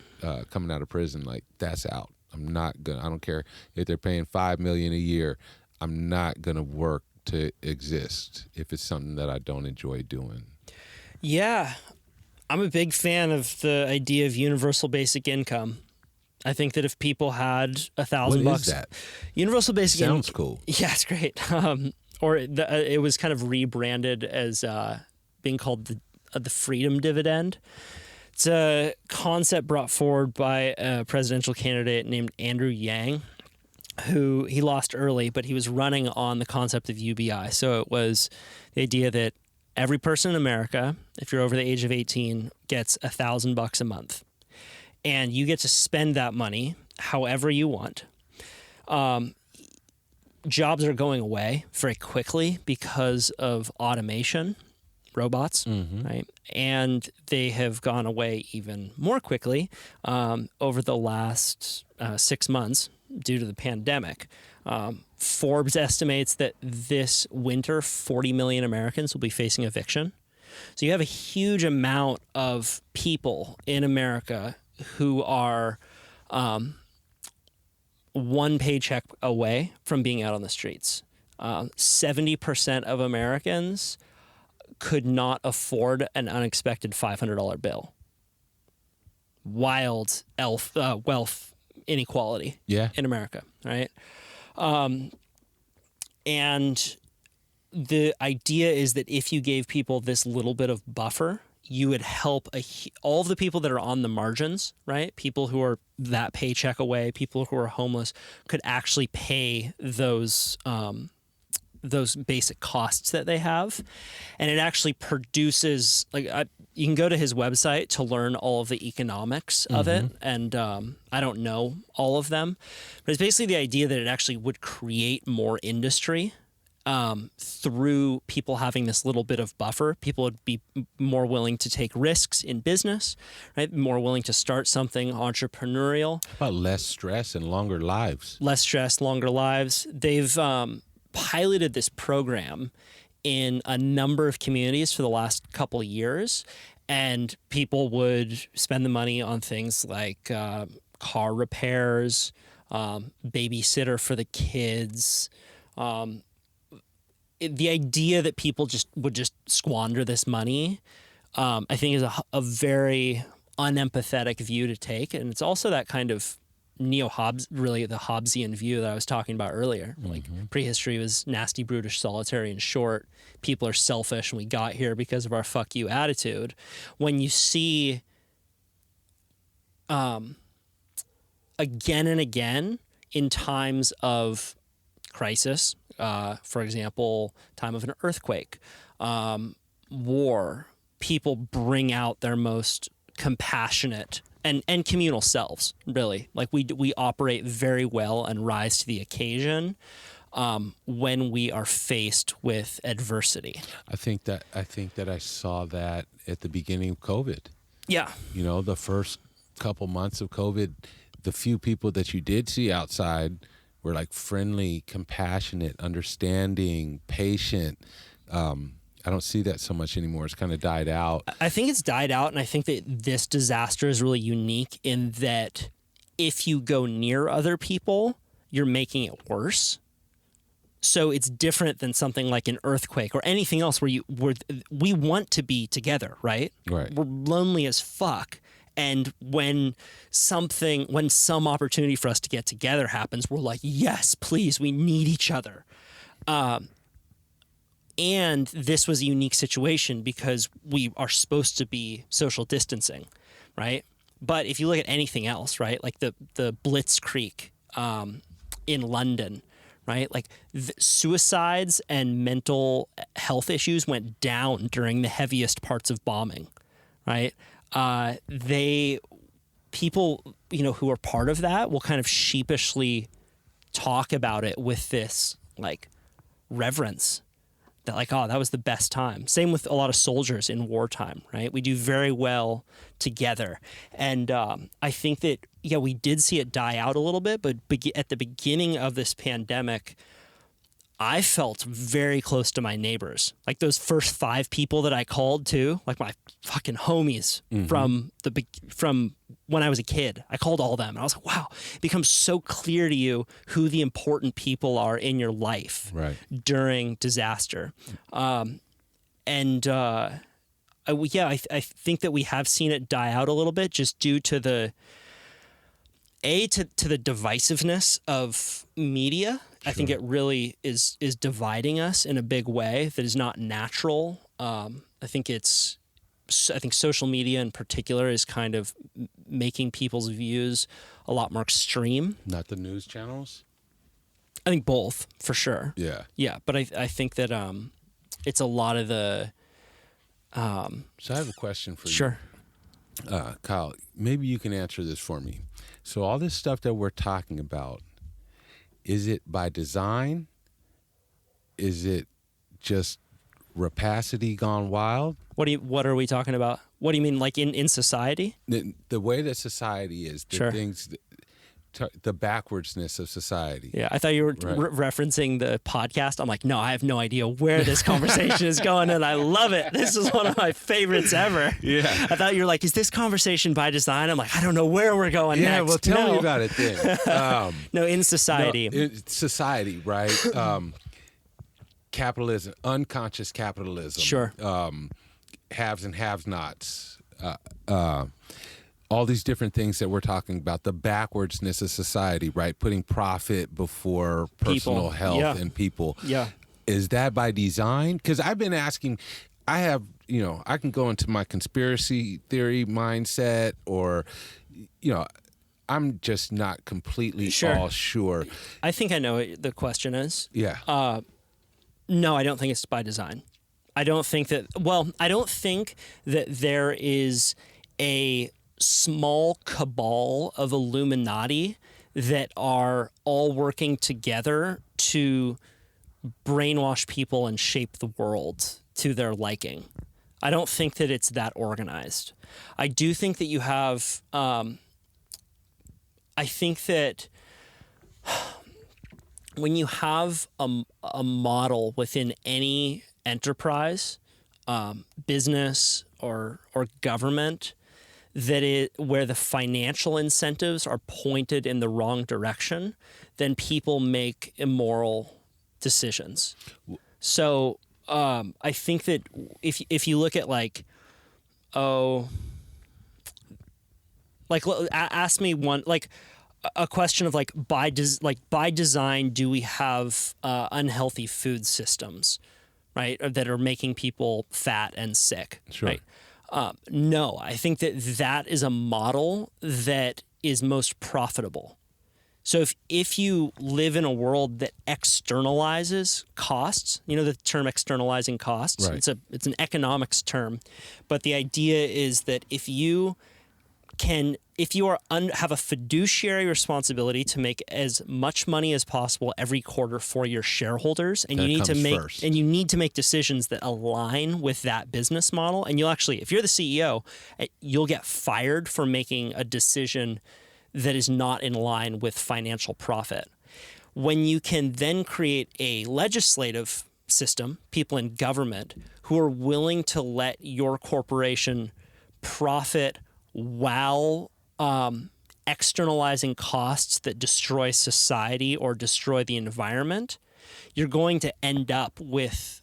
coming out of prison, like, that's out. I don't care if they're paying $5 million a year. I'm not going to work to exist if it's something that I don't enjoy doing. Yeah, I'm a big fan of the idea of universal basic income. I think that if people had $1,000, what is that? Universal basic income sounds cool. Yeah, it's great. It was kind of rebranded as being called the Freedom Dividend. It's a concept brought forward by a presidential candidate named Andrew Yang, who he lost early, but he was running on the concept of UBI. So it was the idea that every person in America, if you're over the age of 18, gets $1,000 a month. And you get to spend that money however you want. Jobs are going away very quickly because of automation, robots, right? And they have gone away even more quickly over the last 6 months due to the pandemic. Forbes estimates that this winter, 40 million Americans will be facing eviction. So you have a huge amount of people in America who are one paycheck away from being out on the streets. 70% of Americans could not afford an unexpected $500 bill. Wild wealth inequality in America, right? And the idea is that if you gave people this little bit of buffer, you would help all of the people that are on the margins, right? People who are that paycheck away, people who are homeless, could actually pay those basic costs that they have. And it actually produces, you can go to his website to learn all of the economics of it. And I don't know all of them, but it's basically the idea that it actually would create more industry through people having this little bit of buffer. People would be more willing to take risks in business, right? More willing to start something entrepreneurial. How about less stress and longer lives? Less stress, longer lives. They've piloted this program in a number of communities for the last couple of years, and people would spend the money on things like car repairs, babysitter for the kids. The idea that people would just squander this money, I think, is a very unempathetic view to take, and it's also that kind of neo-Hobbes, really the Hobbesian view that I was talking about earlier. Like, prehistory was nasty, brutish, solitary, and short. People are selfish, and we got here because of our fuck you attitude. When you see again and again in times of crisis, for example, time of an earthquake, war, people bring out their most compassionate and communal selves, really. Like, we operate very well and rise to the occasion when we are faced with adversity. I think that I saw that at the beginning of COVID. Yeah. You know, the first couple months of COVID, the few people that you did see outside were like friendly, compassionate, understanding, patient. I don't see that so much anymore. It's kind of died out. I think it's died out, and I think that this disaster is really unique in that if you go near other people, you're making it worse. So it's different than something like an earthquake or anything else where we want to be together, right? Right. We're lonely as fuck. And when some opportunity for us to get together happens, we're like, yes, please, we need each other. And this was a unique situation because we are supposed to be social distancing, right? But if you look at anything else, right, like the Blitzkrieg in London, right, like suicides and mental health issues went down during the heaviest parts of bombing, right? People, who are part of that will kind of sheepishly talk about it with this like reverence that like, oh, that was the best time. Same with a lot of soldiers in wartime, right? We do very well together. And I think that, we did see it die out a little bit, but at the beginning of this pandemic, I felt very close to my neighbors. Like those first 5 people that I called to, like my fucking homies from when I was a kid. I called all of them. And I was like, wow, it becomes so clear to you who the important people are in your life during disaster. I think that we have seen it die out a little bit just due to the divisiveness of media. I think it really is dividing us in a big way that is not natural. I think social media in particular is kind of making people's views a lot more extreme. Not the news channels? I think both, for sure. Yeah. Yeah, but I think that it's a lot of the... So I have a question for you. Sure. Kyle, maybe you can answer this for me. So all this stuff that we're talking about, is it by design? Is it just rapacity gone wild? What are we talking about? What do you mean, like in society? The way that society is, Sure. The backwardsness of society. Yeah, I thought you were referencing the podcast. I'm like, no, I have no idea where this conversation is going, and I love it. This is one of my favorites ever. Yeah. I thought you were like, is this conversation by design? I'm like, I don't know where we're going next. Yeah, well, tell me about it then. No, in society. Society, right? Capitalism, unconscious capitalism. Sure. Haves and have-nots. All these different things that we're talking about, the backwardsness of society, right? Putting profit before personal health and people. Yeah. Is that by design? Because I've been asking, I can go into my conspiracy theory mindset or, I'm just not completely all sure. I think I know what the question is. Yeah. No, I don't think it's by design. I don't think that there is a small cabal of Illuminati that are all working together to brainwash people and shape the world to their liking. I don't think that it's that organized. I do think that you have, I think that when you have a model within any enterprise, business or government, where the financial incentives are pointed in the wrong direction, then people make immoral decisions. So I think that if you look at ask me one a question of by design, do we have unhealthy food systems, right, that are making people fat and sick, Sure. right? No, I think that is a model that is most profitable. So if you live in a world that externalizes costs, the term externalizing costs, right. It's an economics term, but the idea is that if you have a fiduciary responsibility to make as much money as possible every quarter for your shareholders, and you need to make decisions that align with that business model. And you'll actually, if you're the CEO, you'll get fired for making a decision that is not in line with financial profit. When you can then create a legislative system, people in government who are willing to let your corporation profit while externalizing costs that destroy society or destroy the environment, you're going to end up with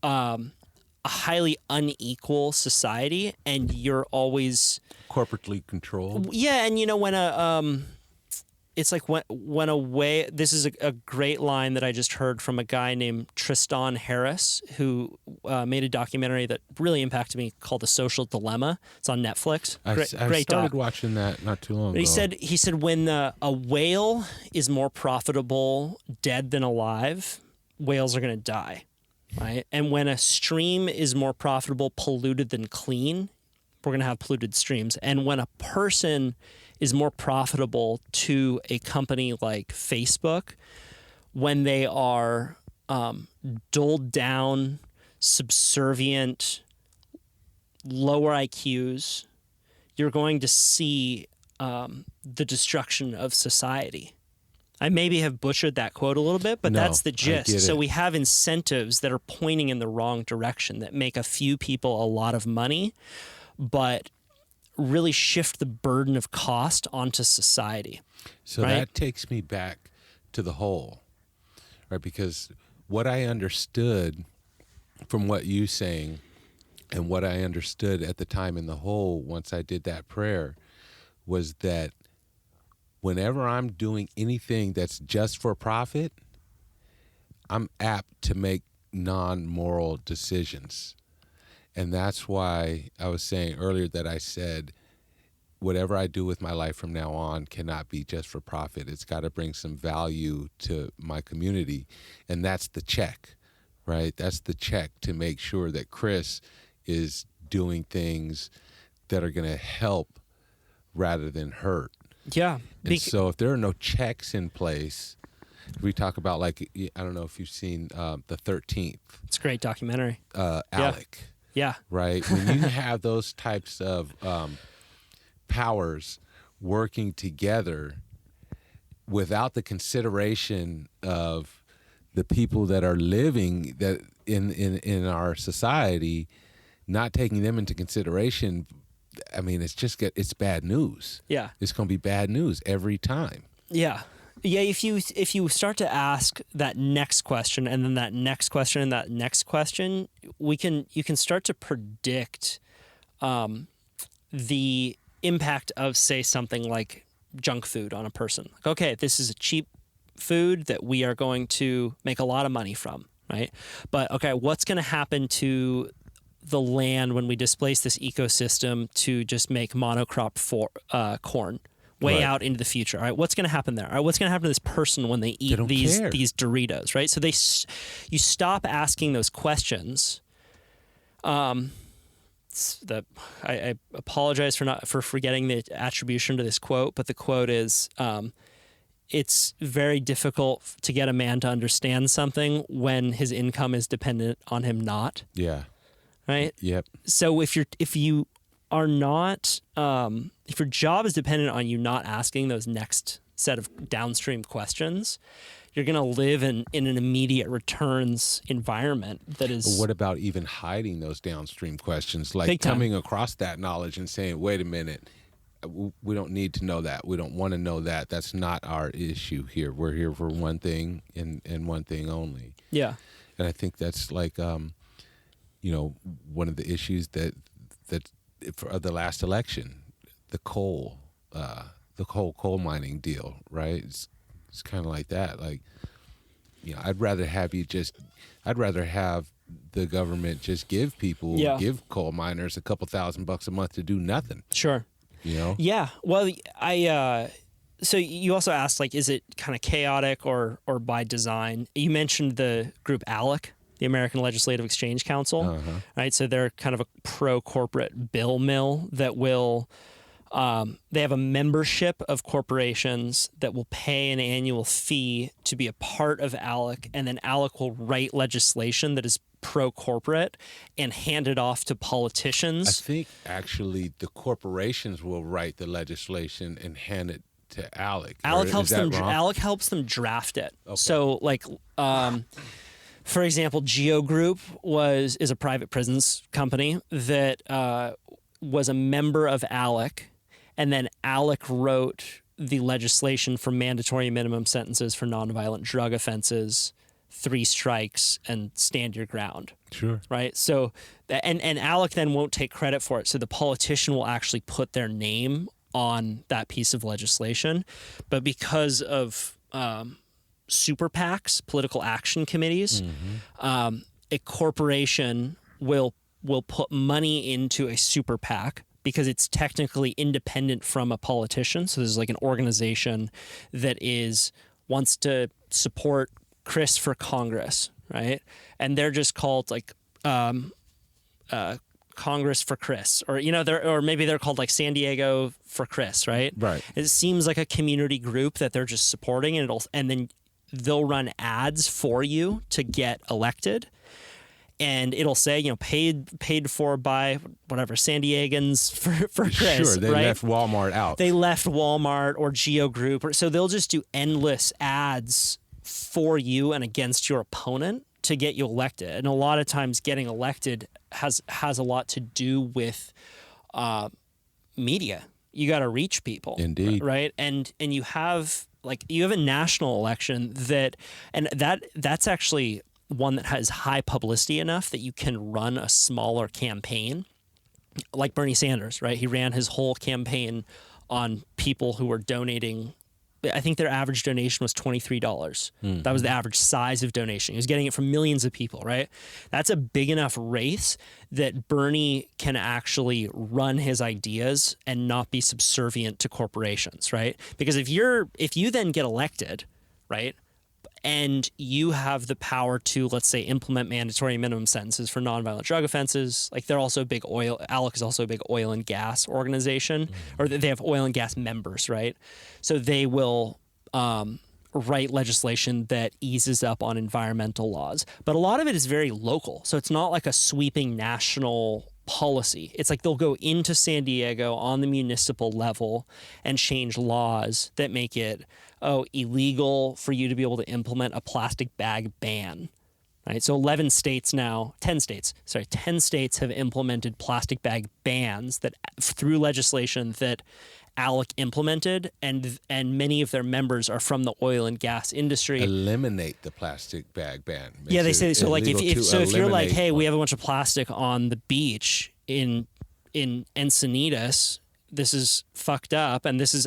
a highly unequal society, and you're always corporately controlled. Yeah, and when it's like when a way. This is a great line that I just heard from a guy named Tristan Harris, who made a documentary that really impacted me called The Social Dilemma. It's on Netflix. I started watching that not too long ago. He said when a whale is more profitable dead than alive, whales are going to die, right? And when a stream is more profitable polluted than clean, we're going to have polluted streams. And when a person is more profitable to a company like Facebook, when they are dulled down, subservient, lower IQs, you're going to see the destruction of society. I maybe have butchered that quote a little bit, but that's the gist. So we have incentives that are pointing in the wrong direction that make a few people a lot of money, but really shift the burden of cost onto society. So that takes me back to the whole, right? Because what I understood from what you saying and what I understood at the time in the whole, once I did that prayer, was that whenever I'm doing anything that's just for profit, I'm apt to make non-moral decisions. And that's why I was saying earlier that I said, whatever I do with my life from now on cannot be just for profit. It's got to bring some value to my community. And that's the check, right? That's the check to make sure that Chris is doing things that are going to help rather than hurt. Yeah. And so if there are no checks in place, we talk about, like, I don't know if you've seen The 13th. It's a great documentary. Alec. Yeah. Right? When you have those types of powers working together without the consideration of the people that are living that in our society, not taking them into consideration, I mean, it's bad news. Yeah. It's going to be bad news every time. Yeah. Yeah, if you start to ask that next question and then that next question and that next question, you can start to predict the impact of, say, something like junk food on a person. Like, okay, this is a cheap food that we are going to make a lot of money from, right? But okay, what's going to happen to the land when we displace this ecosystem to just make monocrop for corn? Way out into the future. All right, what's going to happen there? All right, what's going to happen to this person when they eat these Doritos? Right, so you stop asking those questions. I apologize for forgetting the attribution to this quote, but the quote is, "It's very difficult to get a man to understand something when his income is dependent on him not." Yeah. Right. Yep. So if you are not, if your job is dependent on you not asking those next set of downstream questions, you're going to live in an immediate returns environment that is... But what about even hiding those downstream questions? Like coming across that knowledge and saying, wait a minute, we don't need to know that. We don't want to know that. That's not our issue here. We're here for one thing and one thing only. Yeah. And I think that's like, one of the issues that for the last election, the coal mining deal, right? It's kind of like that. Like, I'd rather have the government just give give coal miners a couple $1,000 a month to do nothing. Sure. Yeah. Well, so you also asked, like, is it kind of chaotic or by design? You mentioned the group ALEC, the American Legislative Exchange Council, right? So they're kind of a pro-corporate bill mill that will, they have a membership of corporations that will pay an annual fee to be a part of ALEC, and then ALEC will write legislation that is pro-corporate and hand it off to politicians. I think actually the corporations will write the legislation and hand it to ALEC. ALEC helps them draft it. Okay. So, like, for example, Geo Group is a private prisons company that was a member of ALEC, and then ALEC wrote the legislation for mandatory minimum sentences for nonviolent drug offenses 3 strikes and stand your ground. Sure. Right. So, and ALEC then won't take credit for it. So the politician will actually put their name on that piece of legislation. But because of super PACs, political action committees, a corporation will put money into a super PAC because it's technically independent from a politician. So there's like an organization that wants to support Chris for Congress, right? And they're just called like Congress for Chris, or or maybe they're called like San Diego for Chris, right? Right. It seems like a community group that they're just supporting, and then they'll run ads for you to get elected. And it'll say, paid for by whatever, San Diegans for Chris. Sure, they right? left Walmart out. They left Walmart or Geo Group. So they'll just do endless ads for you and against your opponent to get you elected. And a lot of times getting elected has a lot to do with media. You got to reach people. Indeed. Right? And you have a national election that's actually one that has high publicity enough that you can run a smaller campaign, like Bernie Sanders, right? He ran his whole campaign on people who were donating. I think their average donation was $23. That was the average size of donation. He was getting it from millions of people, right? That's a big enough race that Bernie can actually run his ideas and not be subservient to corporations, right? Because if you then get elected, right, and you have the power to, let's say, implement mandatory minimum sentences for nonviolent drug offenses. Like they're also a big ALEC is also a big oil and gas organization, or they have oil and gas members, right? So they will write legislation that eases up on environmental laws. But a lot of it is very local. So it's not like a sweeping national policy. It's like they'll go into San Diego on the municipal level and change laws that make it illegal for you to be able to implement a plastic bag ban, right? So 10 states have implemented plastic bag bans that through legislation that ALEC implemented, and many of their members are from the oil and gas industry. Eliminate the plastic bag ban. Yeah, they say so. Like if you're like, hey, we have a bunch of plastic on the beach in Encinitas, this is fucked up, and this is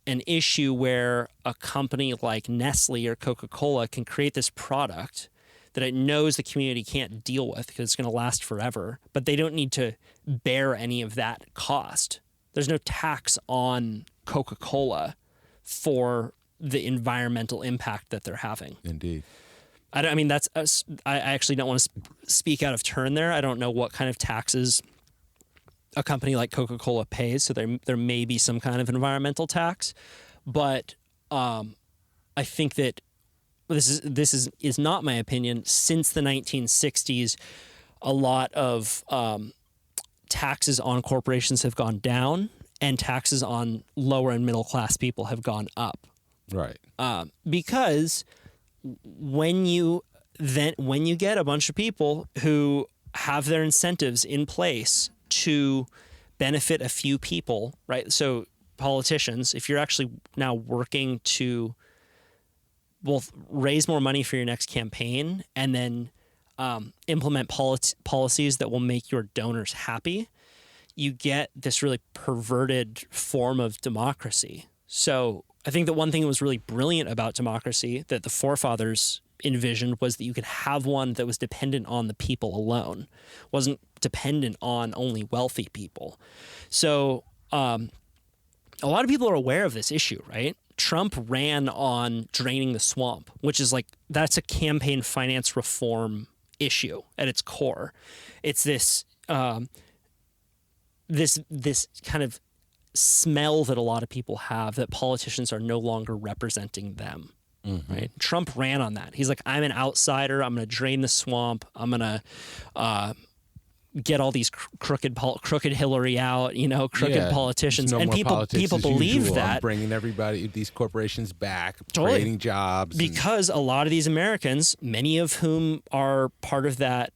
an issue where a company like Nestle or Coca-Cola can create this product that it knows the community can't deal with because it's going to last forever, but they don't need to bear any of that cost. There's no tax on Coca-Cola for the environmental impact that they're having. Indeed. I actually don't want to speak out of turn there. I don't know what kind of taxes a company like Coca-Cola pays, so there may be some kind of environmental tax, but I think that this is not my opinion. Since the 1960s, a lot of taxes on corporations have gone down, and taxes on lower and middle class people have gone up. Right. Because when you get a bunch of people who have their incentives in place to benefit a few people, right? So politicians, if you're actually now working to both raise more money for your next campaign and then implement policies that will make your donors happy, you get this really perverted form of democracy. So I think that one thing that was really brilliant about democracy that the forefathers envisioned was that you could have one that was dependent on the people alone, wasn't dependent on only wealthy people. So a lot of people are aware of this issue, right? Trump ran on draining the swamp, which is that's a campaign finance reform issue at its core. It's this this kind of smell that a lot of people have that politicians are no longer representing them. Mm-hmm. Right? Trump ran on that. He's like, I'm an outsider. I'm going to drain the swamp. I'm going to get all these crooked Hillary out, crooked politicians. No, and people believe usual. that. I'm bringing these corporations back, totally. creating jobs. Because a lot of these Americans, many of whom are part of that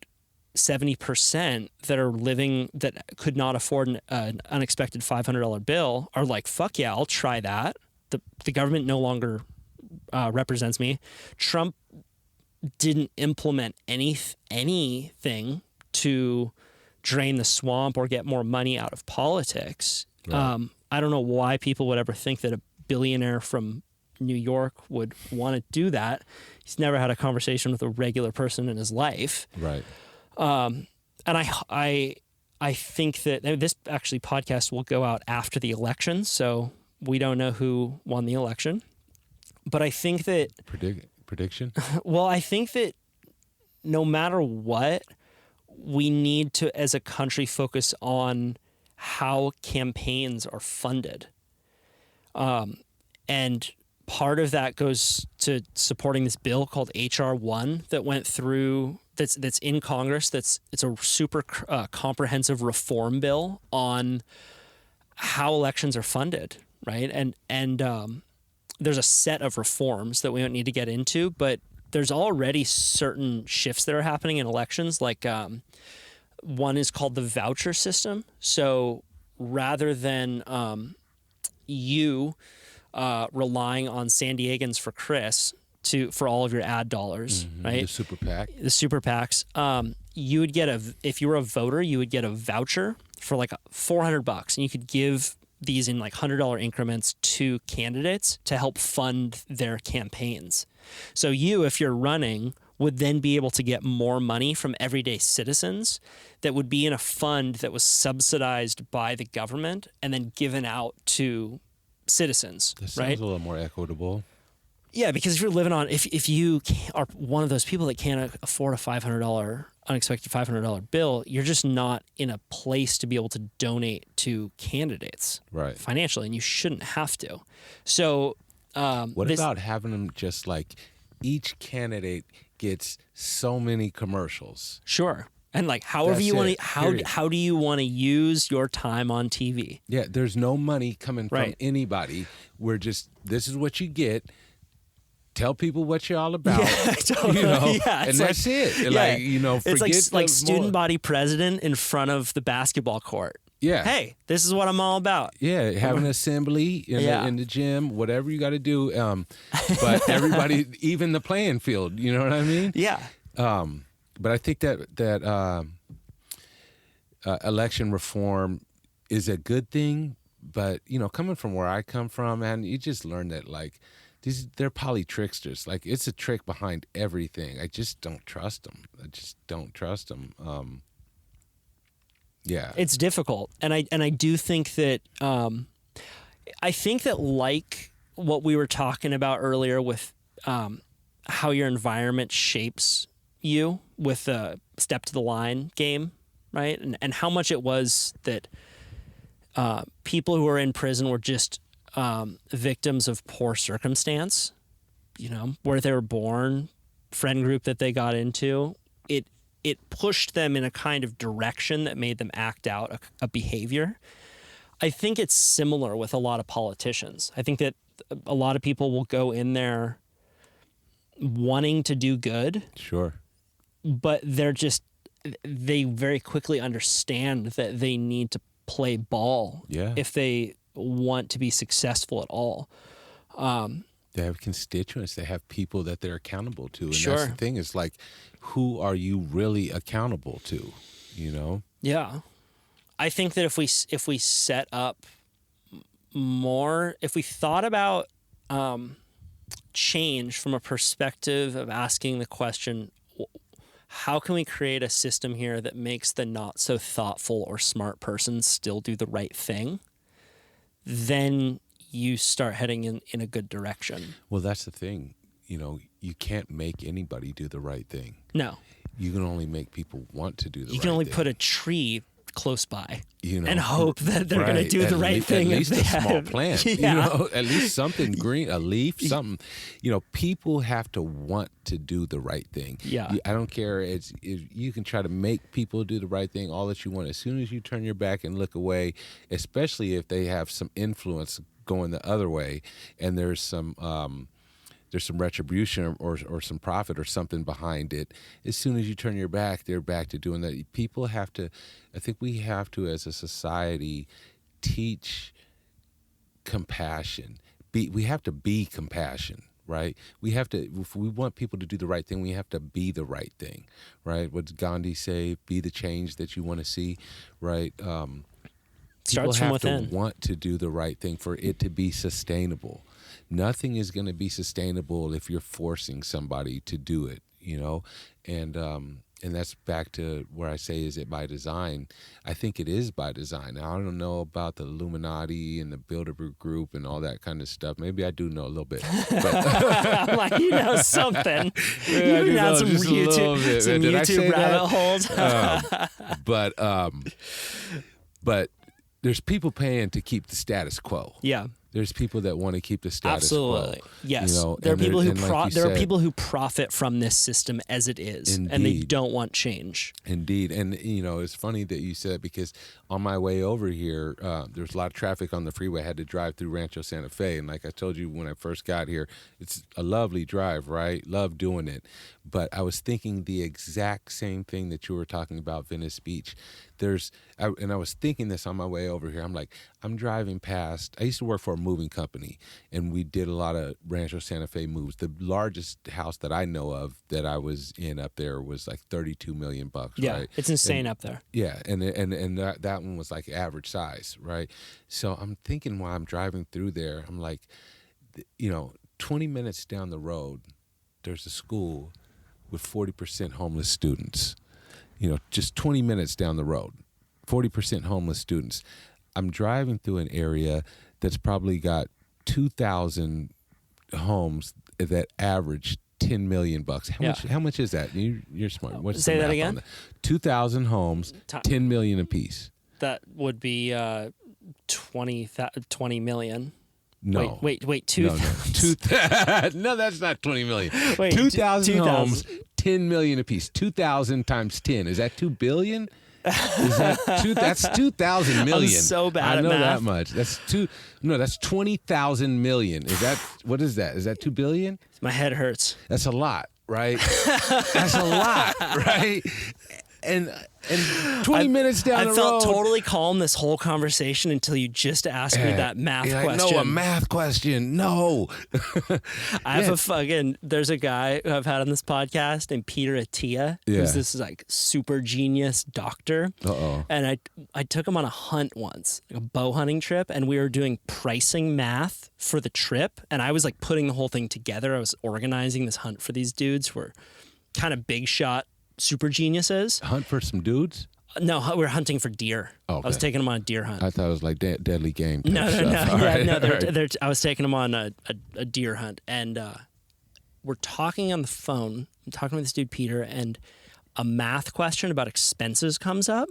70% that are living, that could not afford an unexpected $500 bill, are like, fuck yeah, I'll try that. The government no longer represents me. Trump didn't implement anything to drain the swamp or get more money out of politics. Right. I don't know why people would ever think that a billionaire from New York would want to do that. He's never had a conversation with a regular person in his life. Right. And I think that this actually podcast will go out after the election, so we don't know who won the election. But I think that Prediction? well, I think that no matter what, we need to, as a country, focus on how campaigns are funded. And part of that goes to supporting this bill called H.R. 1 that went through, that's in Congress. It's a super comprehensive reform bill on how elections are funded, right? And there's a set of reforms that we don't need to get into, but there's already certain shifts that are happening in elections. Like one is called the voucher system. So rather than you relying on San Diegans for Chris for all of your ad dollars, right? The super PAC. The super PACs. You would get if you were a voter, you would get a voucher for like $400, and you could give these in like $100 increments to candidates to help fund their campaigns. So you, if you're running, would then be able to get more money from everyday citizens that would be in a fund that was subsidized by the government and then given out to citizens, That sounds right? a little more equitable. Yeah, because if you're living on, if you are one of those people that can't afford a unexpected $500 bill, you're just not in a place to be able to donate to candidates Right. financially, and you shouldn't have to. So, What about having them just like each candidate gets so many commercials? Sure. And like however That's you want it, to, period. how do you want to use your time on TV? Yeah, there's no money coming from Right. anybody. We're just, this is what you get. Tell people what you're all about. Yeah, totally. You know, Yeah, and it's that's it. yeah, Like, you know, forget it's like the student more- body president in front of the basketball court. Yeah. Hey, this is what I'm all about. Yeah, have an assembly in the gym, whatever you got to do. But everybody, even the playing field, you know what I mean? Yeah. But I think that election reform is a good thing. But, you know, coming from where I come from, man, you just learn that, like, they're polytricksters. Like, it's a trick behind everything. I just don't trust them. Yeah. It's difficult. And I do think that, like what we were talking about earlier with how your environment shapes you with the step to the line game, right? And how much it was that people who were in prison were just victims of poor circumstance, you know, where they were born, friend group that they got into. It pushed them in a kind of direction that made them act out a behavior. I think it's similar with a lot of politicians. I think that a lot of people will go in there wanting to do good. Sure. But they very quickly understand that they need to play ball if they want to be successful at all. They have constituents. They have people that they're accountable to. And Sure. that's the thing. It's like, who are you really accountable to, you know? Yeah. I think that if we set up more, if we thought about change from a perspective of asking the question, how can we create a system here that makes the not so thoughtful or smart person still do the right thing? Then you start heading in a good direction. Well, that's the thing. You know, you can't make anybody do the right thing. No. You can only make people want to do the right thing. You can only put a tree close by, you know, and hope that they're going to do the right thing. At least if a they small have- plant, Yeah. you know, at least something green, a leaf, something. You know, people have to want to do the right thing. Yeah. I don't care. You can try to make people do the right thing all that you want. As soon as you turn your back and look away, especially if they have some influence going the other way, and there's some retribution or some profit or something behind it. As soon as you turn your back, they're back to doing that. People have to, I think we have to, as a society, teach compassion. We have to be compassion. right? We have to, if we want people to do the right thing, we have to be the right thing, right? What does Gandhi say? Be the change that you want to see, right? People Starts from have within. to want to do the right thing for it to be sustainable. Nothing is going to be sustainable if you're forcing somebody to do it, you know? And that's back to where I say, is it by design? I think it is by design. Now, I don't know about the Illuminati and the Bilderberg Group and all that kind of stuff. Maybe I do know a little bit. But I'm like, you know something. Yeah, You've been down some just a little bit. some Did I say YouTube that? rabbit holes. But there's people paying to keep the status quo. Yeah. There's people that want to keep the status Absolutely. quo. Yes. You know, there are people who there are people who profit from this system as it is, Indeed. and they don't want change. Indeed. And, you know, it's funny that you said, because on my way over here, there's a lot of traffic on the freeway. I had to drive through Rancho Santa Fe. And like I told you when I first got here, it's a lovely drive, right? Love doing it. But I was thinking the exact same thing that you were talking about, Venice Beach. I was thinking this on my way over here. I'm like, I'm driving past. I used to work for a moving company, and we did a lot of Rancho Santa Fe moves. The largest house that I know of that I was in up there was like $32 million, Yeah, right? it's insane up there. Yeah, and that one was like average size, right? So I'm thinking while I'm driving through there, I'm like, you know, 20 minutes down the road, there's a school with 40% homeless students. You know, just 20 minutes down the road, 40% homeless students. I'm driving through an area that's probably got 2,000 homes that average $10 million. How much is that? You're smart. What's Say the that math again? on that? 2,000 homes, $10 million apiece. That would be 20 million. No. Wait. No, that's not 20 million. Wait, 2,000 homes, 10 million apiece. 2,000 times 10. Is that 2 billion? Is that that's 2,000 million. I'm so bad I at know math. that much. That's 20,000 million. What is that? Is that 2 billion? My head hurts. That's a lot, right? That's a lot, right? And 20 minutes down the road. I felt totally calm this whole conversation until you just asked me that math question. No, a math question. No. I have there's a guy who I've had on this podcast named Peter Attia, who's this like super genius doctor. And I took him on a hunt once, like a bow hunting trip, and we were doing pricing math for the trip. And I was like putting the whole thing together. I was organizing this hunt for these dudes who were kind of big shot super geniuses. Hunt for some dudes? No, we were hunting for deer. Okay. I was taking them on a deer hunt. I thought it was like deadly game type No. stuff. I was taking them on a deer hunt, and we're talking on the phone. I'm talking with this dude, Peter, and a math question about expenses comes up,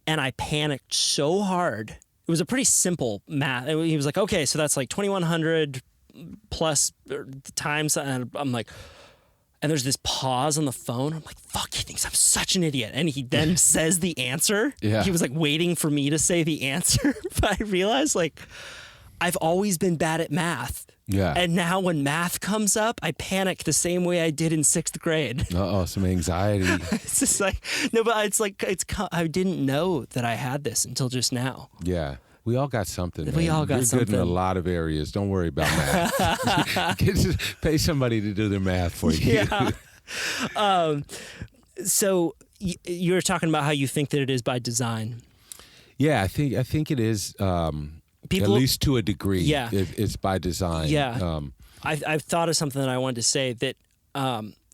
and I panicked so hard. It was a pretty simple math. He was like, okay, so that's like 2,100 plus times, and I'm like... And there's this pause on the phone. I'm like, fuck, he thinks I'm such an idiot. And he then says the answer. Yeah. He was like waiting for me to say the answer. But I realized like I've always been bad at math. Yeah. And now when math comes up, I panic the same way I did in 6th grade. Some anxiety. It's just like, no, but I didn't know that I had this until just now. Yeah. We all got something. We all got something. You're good in a something. lot of areas. Don't worry about math. Pay somebody to do their math for you. Yeah. So you were talking about how you think that it is by design. Yeah, I think it is. At least to a degree. Yeah. It's by design. Yeah. I've thought of something that I wanted to say that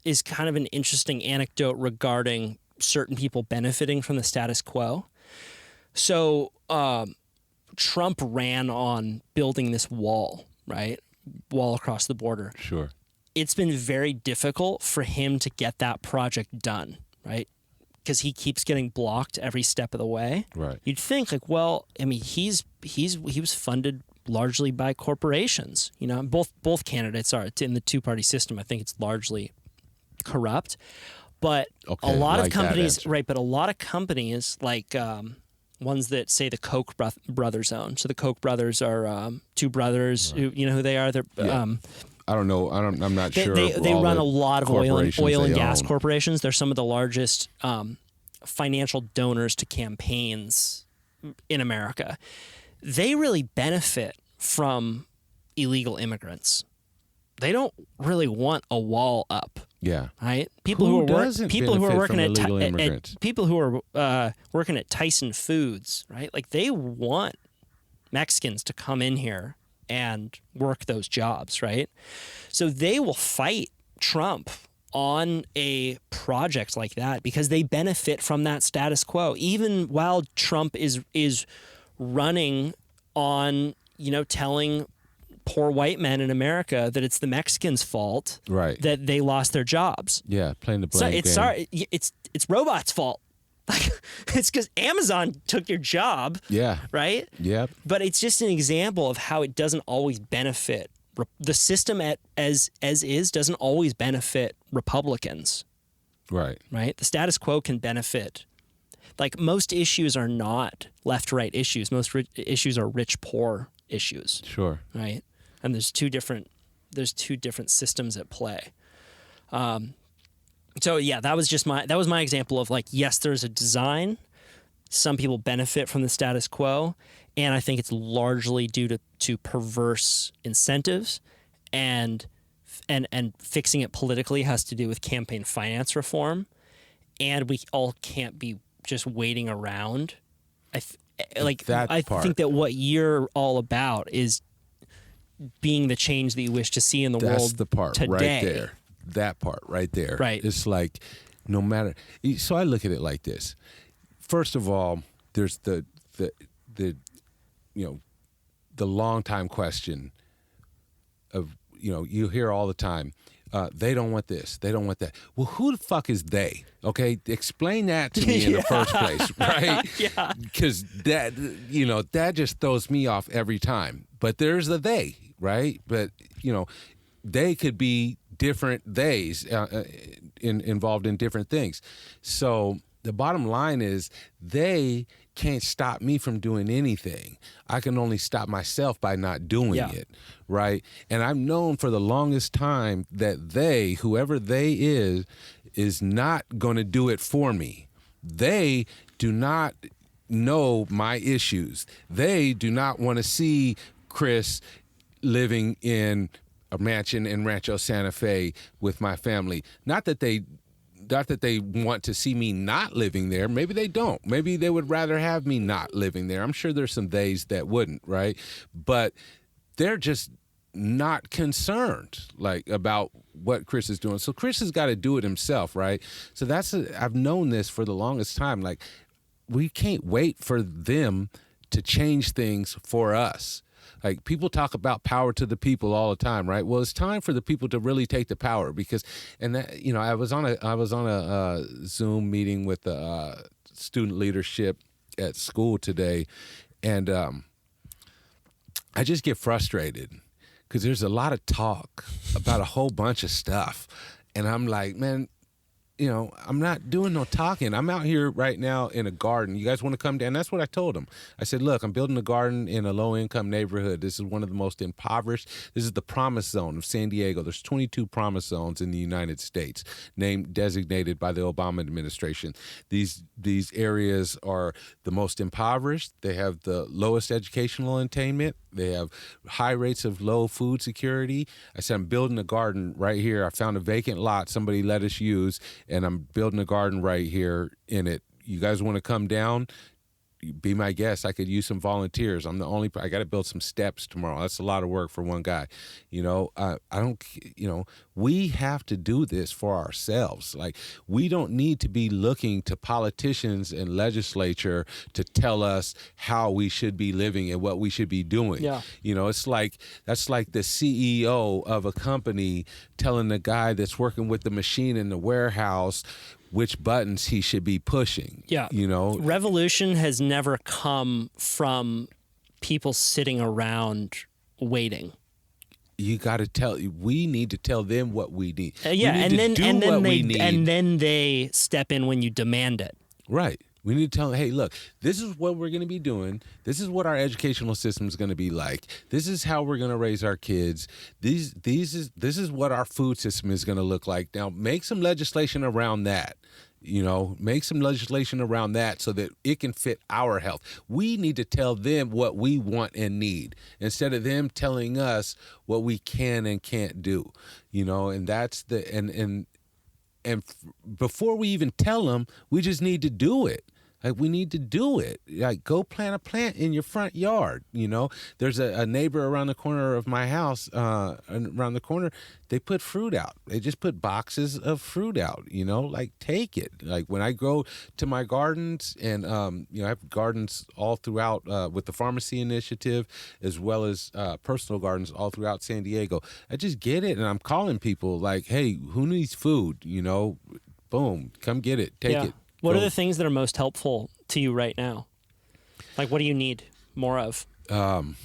is kind of an interesting anecdote regarding certain people benefiting from the status quo. So Trump ran on building this wall, right? Wall across the border. Sure. It's been very difficult for him to get that project done, right? Because he keeps getting blocked every step of the way. Right. You'd think like, well, I mean, he was funded largely by corporations. You know, both candidates are in the two-party system. I think it's largely corrupt, but a lot of companies, right? But a lot of companies like ones that say the Koch Brothers own. So the Koch Brothers are two brothers who, you know who they are. They're I don't know. I'm not sure. They run a lot of oil and gas own. corporations. They're some of the largest financial donors to campaigns in America. They really benefit from illegal immigrants. they don't really want a wall up. Yeah. Right? People who are working at people who are working at Tyson Foods, right? Like they want Mexicans to come in here and work those jobs, right? So they will fight Trump on a project like that because they benefit from that status quo. Even while Trump is running on, telling poor white men in America that it's the Mexicans' fault that they lost their jobs. Yeah, playing the blame game. It's robots' fault. Like it's because Amazon took your job. Yeah. Right? Yeah. But it's just an example of how it doesn't always benefit. The system as is doesn't always benefit Republicans. Right. Right? The status quo can benefit. Like most issues are not left-right issues. Most issues are rich-poor issues. Sure. Right? And there's two different systems at play. So yeah, that was my example of like, yes, there's a design. Some people benefit from the status quo, and I think it's largely due to perverse incentives, and fixing it politically has to do with campaign finance reform, and we all can't be just waiting around. I think that what you're all about is being the change that you wish to see in the world. That's the part today. Right there. That part right there. Right. It's like no matter. So I look at it like this. First of all, there's the long time question of, you hear all the time, they don't want this, they don't want that. Well, who the fuck is they? Okay, explain that to me in the first place, right? Yeah. Because that just throws me off every time. But there's the they, right? But they could be different theys involved in different things. So the bottom line is they can't stop me from doing anything. I can only stop myself by not doing it, right? And I've known for the longest time that they, whoever they is not going to do it for me. They do not know my issues. They do not want to see Chris living in a mansion in Rancho Santa Fe with my family. Not that they want to see me not living there. Maybe they don't. Maybe they would rather have me not living there. I'm sure there's some days that wouldn't, right? But they're just not concerned about what Chris is doing. So Chris has got to do it himself, right? So I've known this for the longest time. Like, we can't wait for them to change things for us. Like, people talk about power to the people all the time, right? Well, it's time for the people to really take the power because, I was on a Zoom meeting with the student leadership at school today, and I just get frustrated because there's a lot of talk about a whole bunch of stuff, and I'm like, man, I'm not doing no talking. I'm out here right now in a garden. You guys want to come down? That's what I told them. I said, look, I'm building a garden in a low-income neighborhood. This is one of the most impoverished. This is the promise zone of San Diego. There's 22 promise zones in the United States designated by the Obama administration. These areas are the most impoverished. They have the lowest educational attainment. They have high rates of low food security. I said, I'm building a garden right here. I found a vacant lot somebody let us use, and I'm building a garden right here in it. You guys want to come down? Be my guest. I could use some volunteers. I got to build some steps tomorrow. That's a lot of work for one guy. We have to do this for ourselves. Like, we don't need to be looking to politicians and legislature to tell us how we should be living and what we should be doing. Yeah. That's like the CEO of a company telling the guy that's working with the machine in the warehouse which buttons he should be pushing. Yeah. Revolution has never come from people sitting around waiting. You got to we need to tell them what we need. And then they step in when you demand it. Right. We need to tell them, hey, look, this is what we're going to be doing. This is what our educational system is going to be like. This is how we're going to raise our kids. This is what our food system is going to look like. Now, make some legislation around that. Make some legislation around that so that it can fit our health. We need to tell them what we want and need instead of them telling us what we can and can't do, and that's before we even tell them, we just need to do it. Like, we need to do it. Like, go plant a plant in your front yard. There's a neighbor around the corner of my house, around the corner. They put fruit out. They just put boxes of fruit out, like, take it. Like, when I go to my gardens and, I have gardens all throughout with the pharmacy initiative, as well as personal gardens all throughout San Diego. I just get it. And I'm calling people like, hey, who needs food? Boom, come get it. Take it. What are the things that are most helpful to you right now? Like, what do you need more of? Time.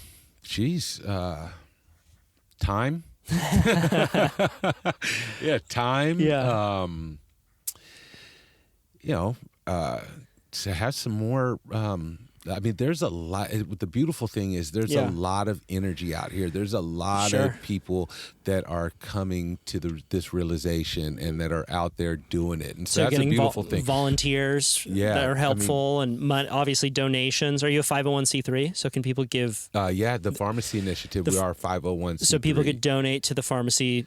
Yeah, time. Yeah. To have some more. There's a lot. The beautiful thing is there's a lot of energy out here. There's a lot of people that are coming to this realization and that are out there doing it. And so that's a beautiful thing. Volunteers that are helpful and obviously donations. Are you a 501c3? So can people give? The pharmacy initiative. We are 501c3. So people could donate to the pharmacy.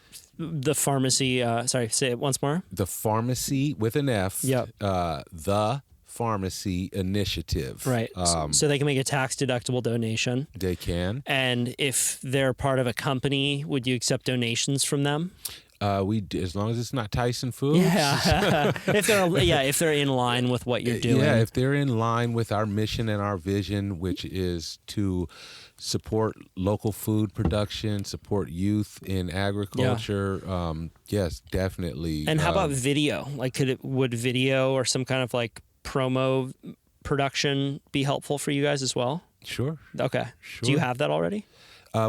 Sorry, say it once more. The pharmacy with an F. Yep. The Pharmacy Initiative. Right. So they can make a tax-deductible donation. They can. And if they're part of a company, would you accept donations from them? As long as it's not Tyson Foods. Yeah. if they're in line with what you're doing. Yeah, if they're in line with our mission and our vision, which is to support local food production, support youth in agriculture. Yes, definitely. And how about video? Like, would video or some kind of like promo production be helpful for you guys as well? Sure. Okay. Sure. Do you have that already?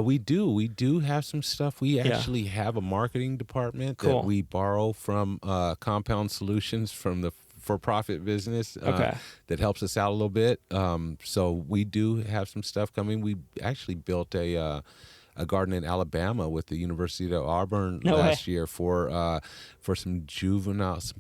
We do. We do have some stuff. We actually have a marketing department that we borrow from Compound Solutions, from the for-profit business that helps us out a little bit. So we do have some stuff coming. We actually built a garden in Alabama with the University of Auburn last year for some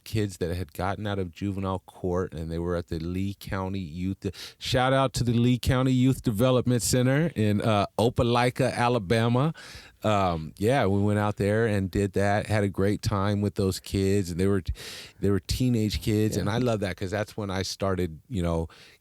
kids that had gotten out of juvenile court, and they were at the Lee County Youth. Shout out to the Lee County Youth Development Center in Opelika, Alabama. We went out there and did that. Had a great time with those kids, and they were teenage kids, and I love that because that's when I started,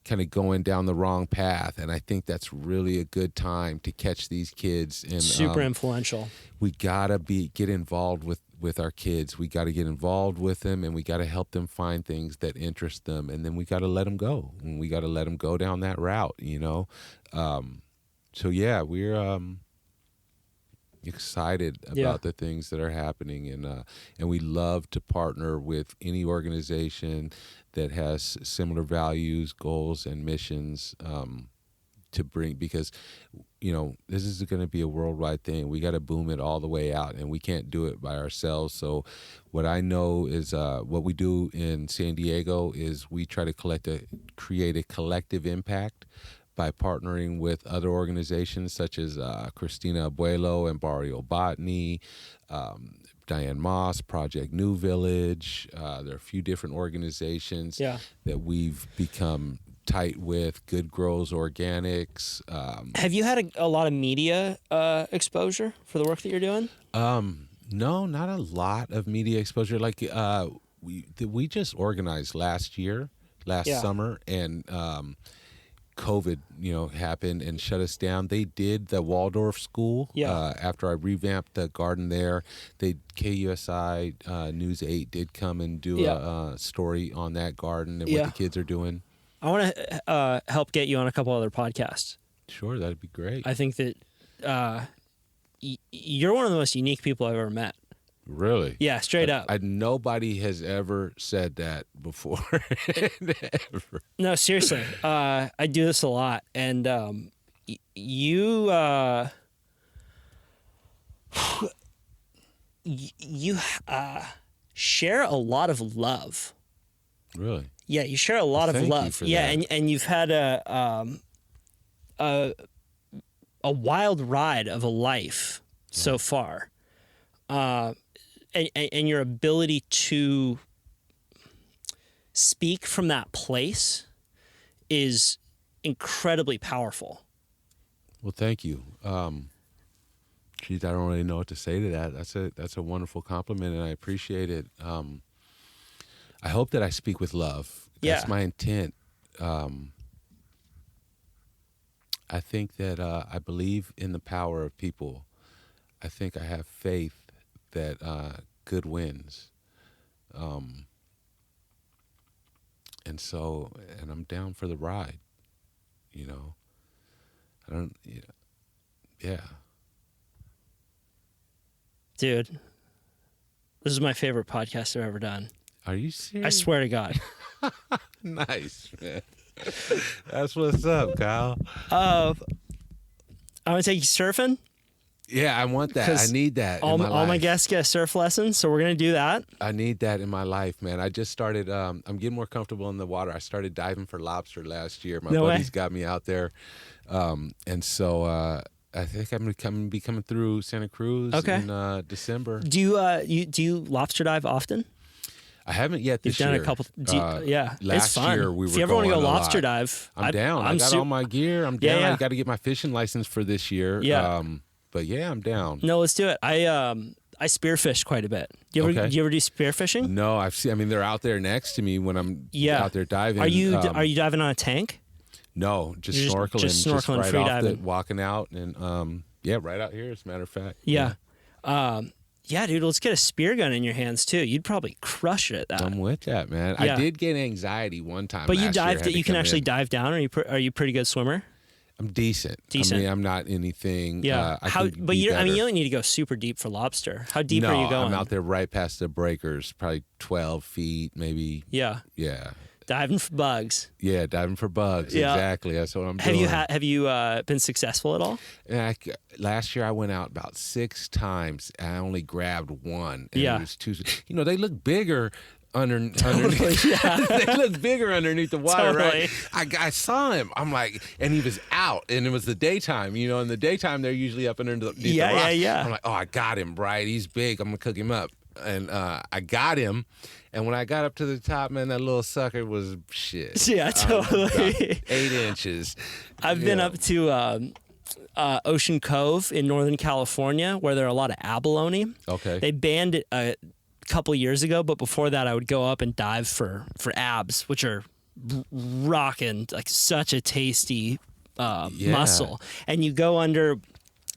kind of going down the wrong path, and I think that's really a good time to catch these kids. And super influential. We gotta get involved with our kids. We got to get involved with them, and we got to help them find things that interest them, and then we got to let them go, and we got to let them go down that route. We're excited about the things that are happening, and we love to partner with any organization that has similar values, goals, and missions to bring, because this is going to be a worldwide thing. We got to boom it all the way out, and we can't do it by ourselves. So what I know is what we do in San Diego is we try to create a collective impact by partnering with other organizations such as Christina Abuelo and Barrio Botany, Diane Moss, Project New Village. There are a few different organizations that we've become tight with. Good Grows Organics. Have you had a lot of media exposure for the work that you're doing? No, not a lot of media exposure. Like we just organized last summer, and COVID, happened and shut us down. They did the Waldorf School. After I revamped the garden there, KUSI News 8 did come and do a story on that garden and what the kids are doing. I want to help get you on a couple other podcasts. Sure, that'd be great. I think that you're one of the most unique people I've ever met. Really? Yeah, straight up. Nobody has ever said that before. Ever. No, seriously. I do this a lot, and you share a lot of love. Really? Yeah, you share a lot of love. Thank you for that. and you've had a wild ride of a life so far. And your ability to speak from that place is incredibly powerful. Well, thank you. Geez, I don't really know what to say to that. That's a wonderful compliment, and I appreciate it. I hope that I speak with love. That's my intent. I think that I believe in the power of people. I think I have faith that good wins. And I'm down for the ride, you know. Yeah. Dude, this is my favorite podcast I've ever done. Are you serious? I swear to God. Nice, man. That's what's up, Kyle. I want to take you surfing. Yeah, I want that. I need that. All all my guests get surf lessons, so we're going to do that. I need that in my life, man. I just started, I'm getting more comfortable in the water. I started diving for lobster last year. My buddies got me out there. And so I think I'm going to be coming through Santa Cruz in December. Do you lobster dive often? I haven't yet this year. You've done a couple. Last it's fun. year we were. If you ever want to go lobster lot. dive, I'm down. I got all my gear. I'm down. I got to get my fishing license for this year. Yeah. But yeah, I'm down. No, let's do it. I spearfish quite a bit. Do you ever do spearfishing? No, I've seen. I mean, they're out there next to me when I'm out there diving. Are you diving on a tank? No, just snorkeling. Just snorkeling, right free off diving. Walking out and right out here. As a matter of fact. Yeah. Yeah, dude, let's get a spear gun in your hands too. You'd probably crush it at that. I'm with that, man. Yeah. I did get anxiety one time. But you dived. You can actually in. dive down. Are you a pretty good swimmer? I'm decent. I mean, I'm not anything. Yeah. But you don't need to go super deep for lobster. How deep are you going? I'm out there right past the breakers, probably 12 feet, maybe. Yeah. Yeah. Diving for bugs. Yeah, diving for bugs. Yeah. Exactly. That's what I'm doing. Have you been successful at all? Last year I went out about 6 times and I only grabbed one. And Yeah. It was too. They look bigger underneath. Yeah. They look bigger underneath the water, Totally. right? I saw him. I'm like, and he was out, and it was the daytime. In the daytime they're usually up underneath the rock. Yeah. I'm like, oh, I got him, right? He's big. I'm gonna cook him up, and I got him. And when I got up to the top, man, that little sucker was shit. Yeah, totally. 8 inches. I've been up to Ocean Cove in Northern California, where there are a lot of abalone. Okay. They banned it a couple years ago, but before that, I would go up and dive for abs, which are rocking, like such a tasty mussel. And you go under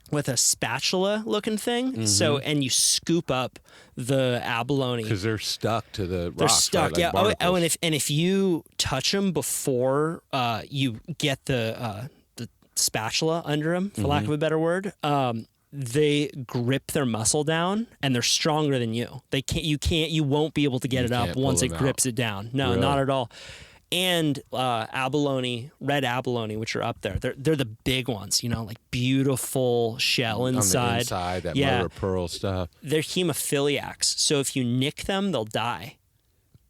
with a spatula looking thing. Mm-hmm. So, and you scoop up the abalone. Because they're stuck to the rocks. They're stuck, right? Like yeah. And if you touch them before you get the spatula under them, for lack of a better word, they grip their muscle down, and they're stronger than you. You won't be able to get it up once it grips it down. No, really? Not at all. And abalone, red abalone, which are up there. They're the big ones, like beautiful shell inside. On the inside, that mother of pearl stuff. They're hemophiliacs, so if you nick them, they'll die.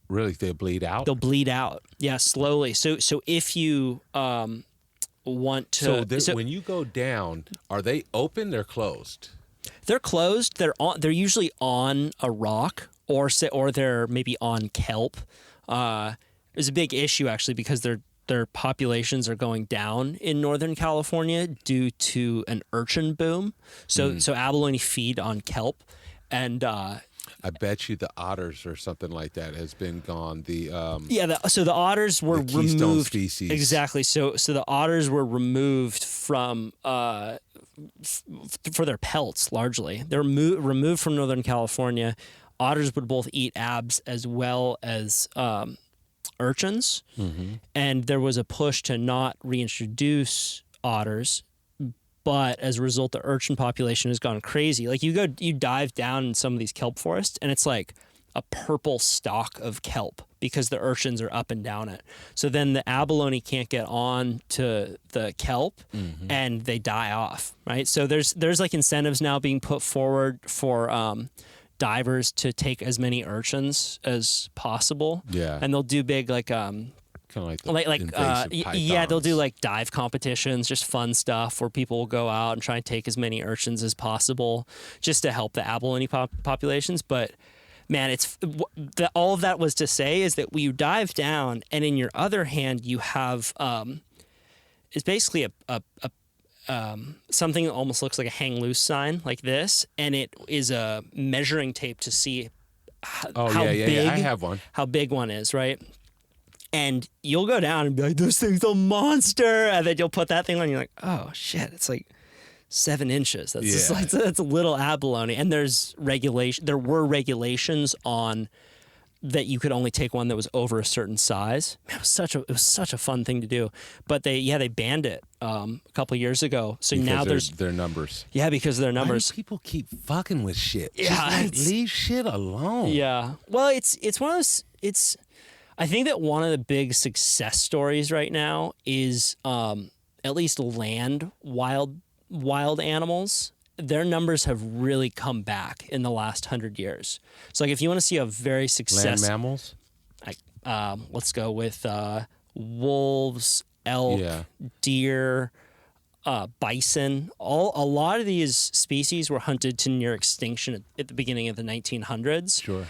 Really, they bleed out? They'll bleed out, yeah, slowly. So if you want to, so when you go down, are they open? They're closed. They're closed. They're usually on a rock, or they're maybe on kelp. There's a big issue actually because their populations are going down in Northern California due to an urchin boom. So abalone feed on kelp, and I bet you the otters or something like that has been gone. So the otters were removed. Species. Exactly. So the otters were removed from for their pelts largely. They're removed from Northern California. Otters would both eat abs as well as urchins, and there was a push to not reintroduce otters, but as a result the urchin population has gone crazy. Like you dive down in some of these kelp forests and it's like a purple stalk of kelp because the urchins are up and down it. So then the abalone can't get on to the kelp and they die off, right? So there's like incentives now being put forward for divers to take as many urchins as possible. Yeah. And they'll do big like kind of like they'll do like dive competitions, just fun stuff where people will go out and try and take as many urchins as possible just to help the abalone populations. But Man, all of that was to say is that you dive down, and in your other hand you have it's basically a something that almost looks like a hang loose sign like this, and it is a measuring tape to see how big I have one. How big one is, right? And you'll go down and be like, this thing's a monster, and then you'll put that thing on, and you're like, oh shit, it's like 7 inches. That's just like, that's a little abalone. And there were regulations on that you could only take one that was over a certain size. Man, it was such a fun thing to do. But they banned it a couple of years ago. So because now there's their numbers. Yeah, because of their numbers. Why do people keep fucking with shit? Yeah, Just leave shit alone. Yeah. Well, it's one of those. I think that one of the big success stories right now is at least land wild animals. Their numbers have really come back in the last 100 years. So, like, if you want to see a very successful land mammals, let's go with wolves, elk, deer, bison. A lot of these species were hunted to near extinction at the beginning of the 1900s. Sure.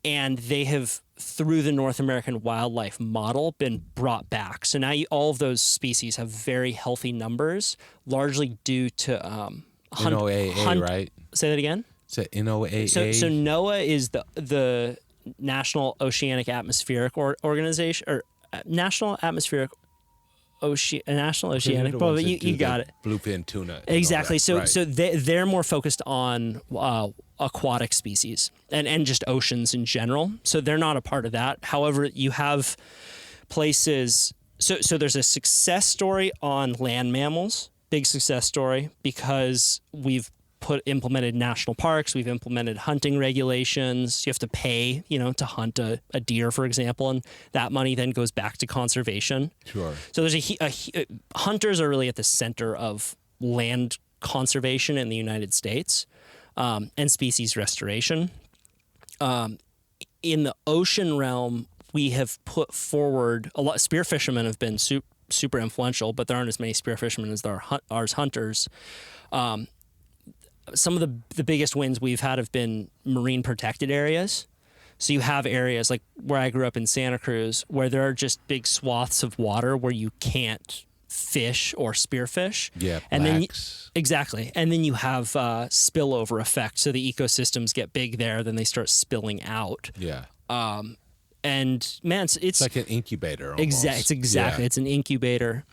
And they have, through the North American wildlife model, been brought back. So now all of those species have very healthy numbers, largely due to NOAA, right? Say that again? Is it NOAA? So NOAA is the National Oceanic Atmospheric Organization, or National Oceanic. But you got it. Bluefin tuna. Exactly. So right. so they're more focused on aquatic species and just oceans in general. So they're not a part of that. However, you have places. So there's a success story on land mammals. Big success story because we've implemented national parks. We've implemented hunting regulations. You have to pay, to hunt a deer, for example, and that money then goes back to conservation. Sure. So there's hunters are really at the center of land conservation in the United States, and species restoration. In the ocean realm, we have put forward a lot. Spear fishermen have been super influential, but there aren't as many spear fishermen as there are hunters. Some of the biggest wins we've had have been marine protected areas. So you have areas like where I grew up in Santa Cruz, where there are just big swaths of water where you can't fish or spearfish. Yeah, and blacks. Exactly. And then you have spillover effect. So the ecosystems get big there, then they start spilling out. Yeah. And man, it's like an incubator almost. Exactly. It's an incubator.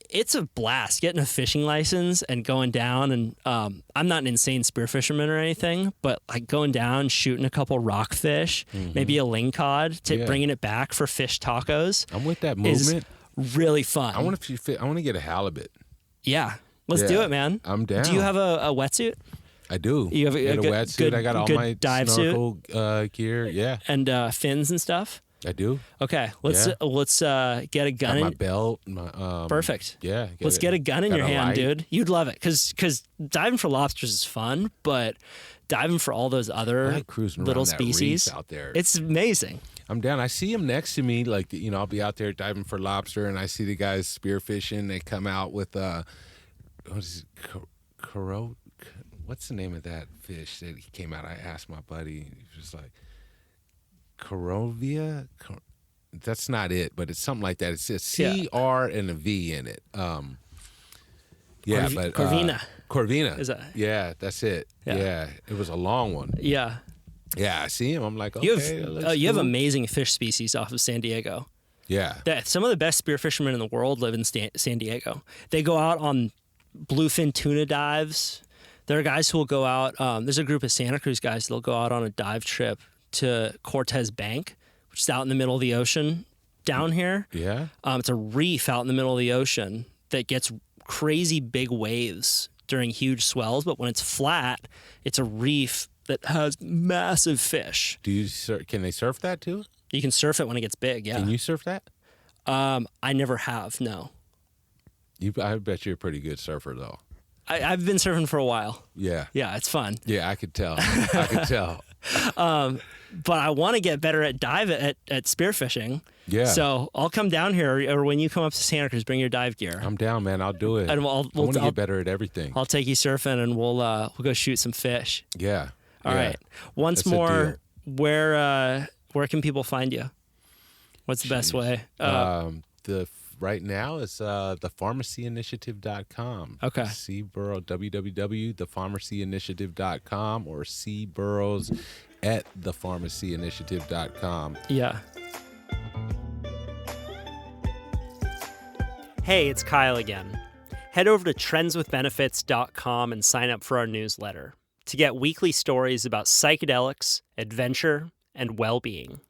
It's a blast getting a fishing license and going down, and I'm not an insane spear fisherman or anything, but like going down, shooting a couple rockfish, maybe a lingcod, bringing it back for fish tacos. I'm with that movement. Is really fun. I want to get a halibut. Yeah, let's do it, man. I'm down. Do you have a wetsuit? I do. You have a wetsuit. I got all my dive snorkel gear. Yeah, and fins and stuff. I do. Okay, let's get a gun. Got my belt. Perfect. Yeah. Let's get a gun in your hand, dude. You'd love it because diving for lobsters is fun, but diving for all those other little species out there, it's amazing. I'm down. I see them next to me. Like, I'll be out there diving for lobster, and I see the guys spearfishing. They come out with what is it? What's the name of that fish that he came out? I asked my buddy. He was like, Corovia? That's not it, but it's something like that. It's a C-R and a V in it. Corvina. Corvina. Is that? Yeah, that's it. Yeah. It was a long one. Yeah. Yeah, I see him. I'm like, okay. You have amazing fish species off of San Diego. Yeah. Some of the best spear fishermen in the world live in San Diego. They go out on bluefin tuna dives. There are guys who will go out. There's a group of Santa Cruz guys that'll go out on a dive trip to Cortez Bank, which is out in the middle of the ocean down here. Yeah. It's a reef out in the middle of the ocean that gets crazy big waves during huge swells, but when it's flat, it's a reef that has massive fish. Can they surf that too? You can surf it when it gets big, yeah. Can you surf that? I never have, no. I bet you're a pretty good surfer though. I've been surfing for a while. Yeah. Yeah, it's fun. Yeah, I could tell. I could tell. But I want to get better at spearfishing. Yeah. So I'll come down here, or when you come up to Santa Cruz, bring your dive gear. I'm down, man. I'll do it. And I want to get better at everything. I'll take you surfing, and we'll go shoot some fish. Yeah. All right. Once That's a more, where can people find you? What's the best way? Right now it's thepharmacyinitiative.com. Okay. C Burroughs, www.thepharmacyinitiative.com, or C Burroughs at thepharmacyinitiative.com. Yeah. Hey, it's Kyle again. Head over to trendswithbenefits.com and sign up for our newsletter to get weekly stories about psychedelics, adventure, and well-being.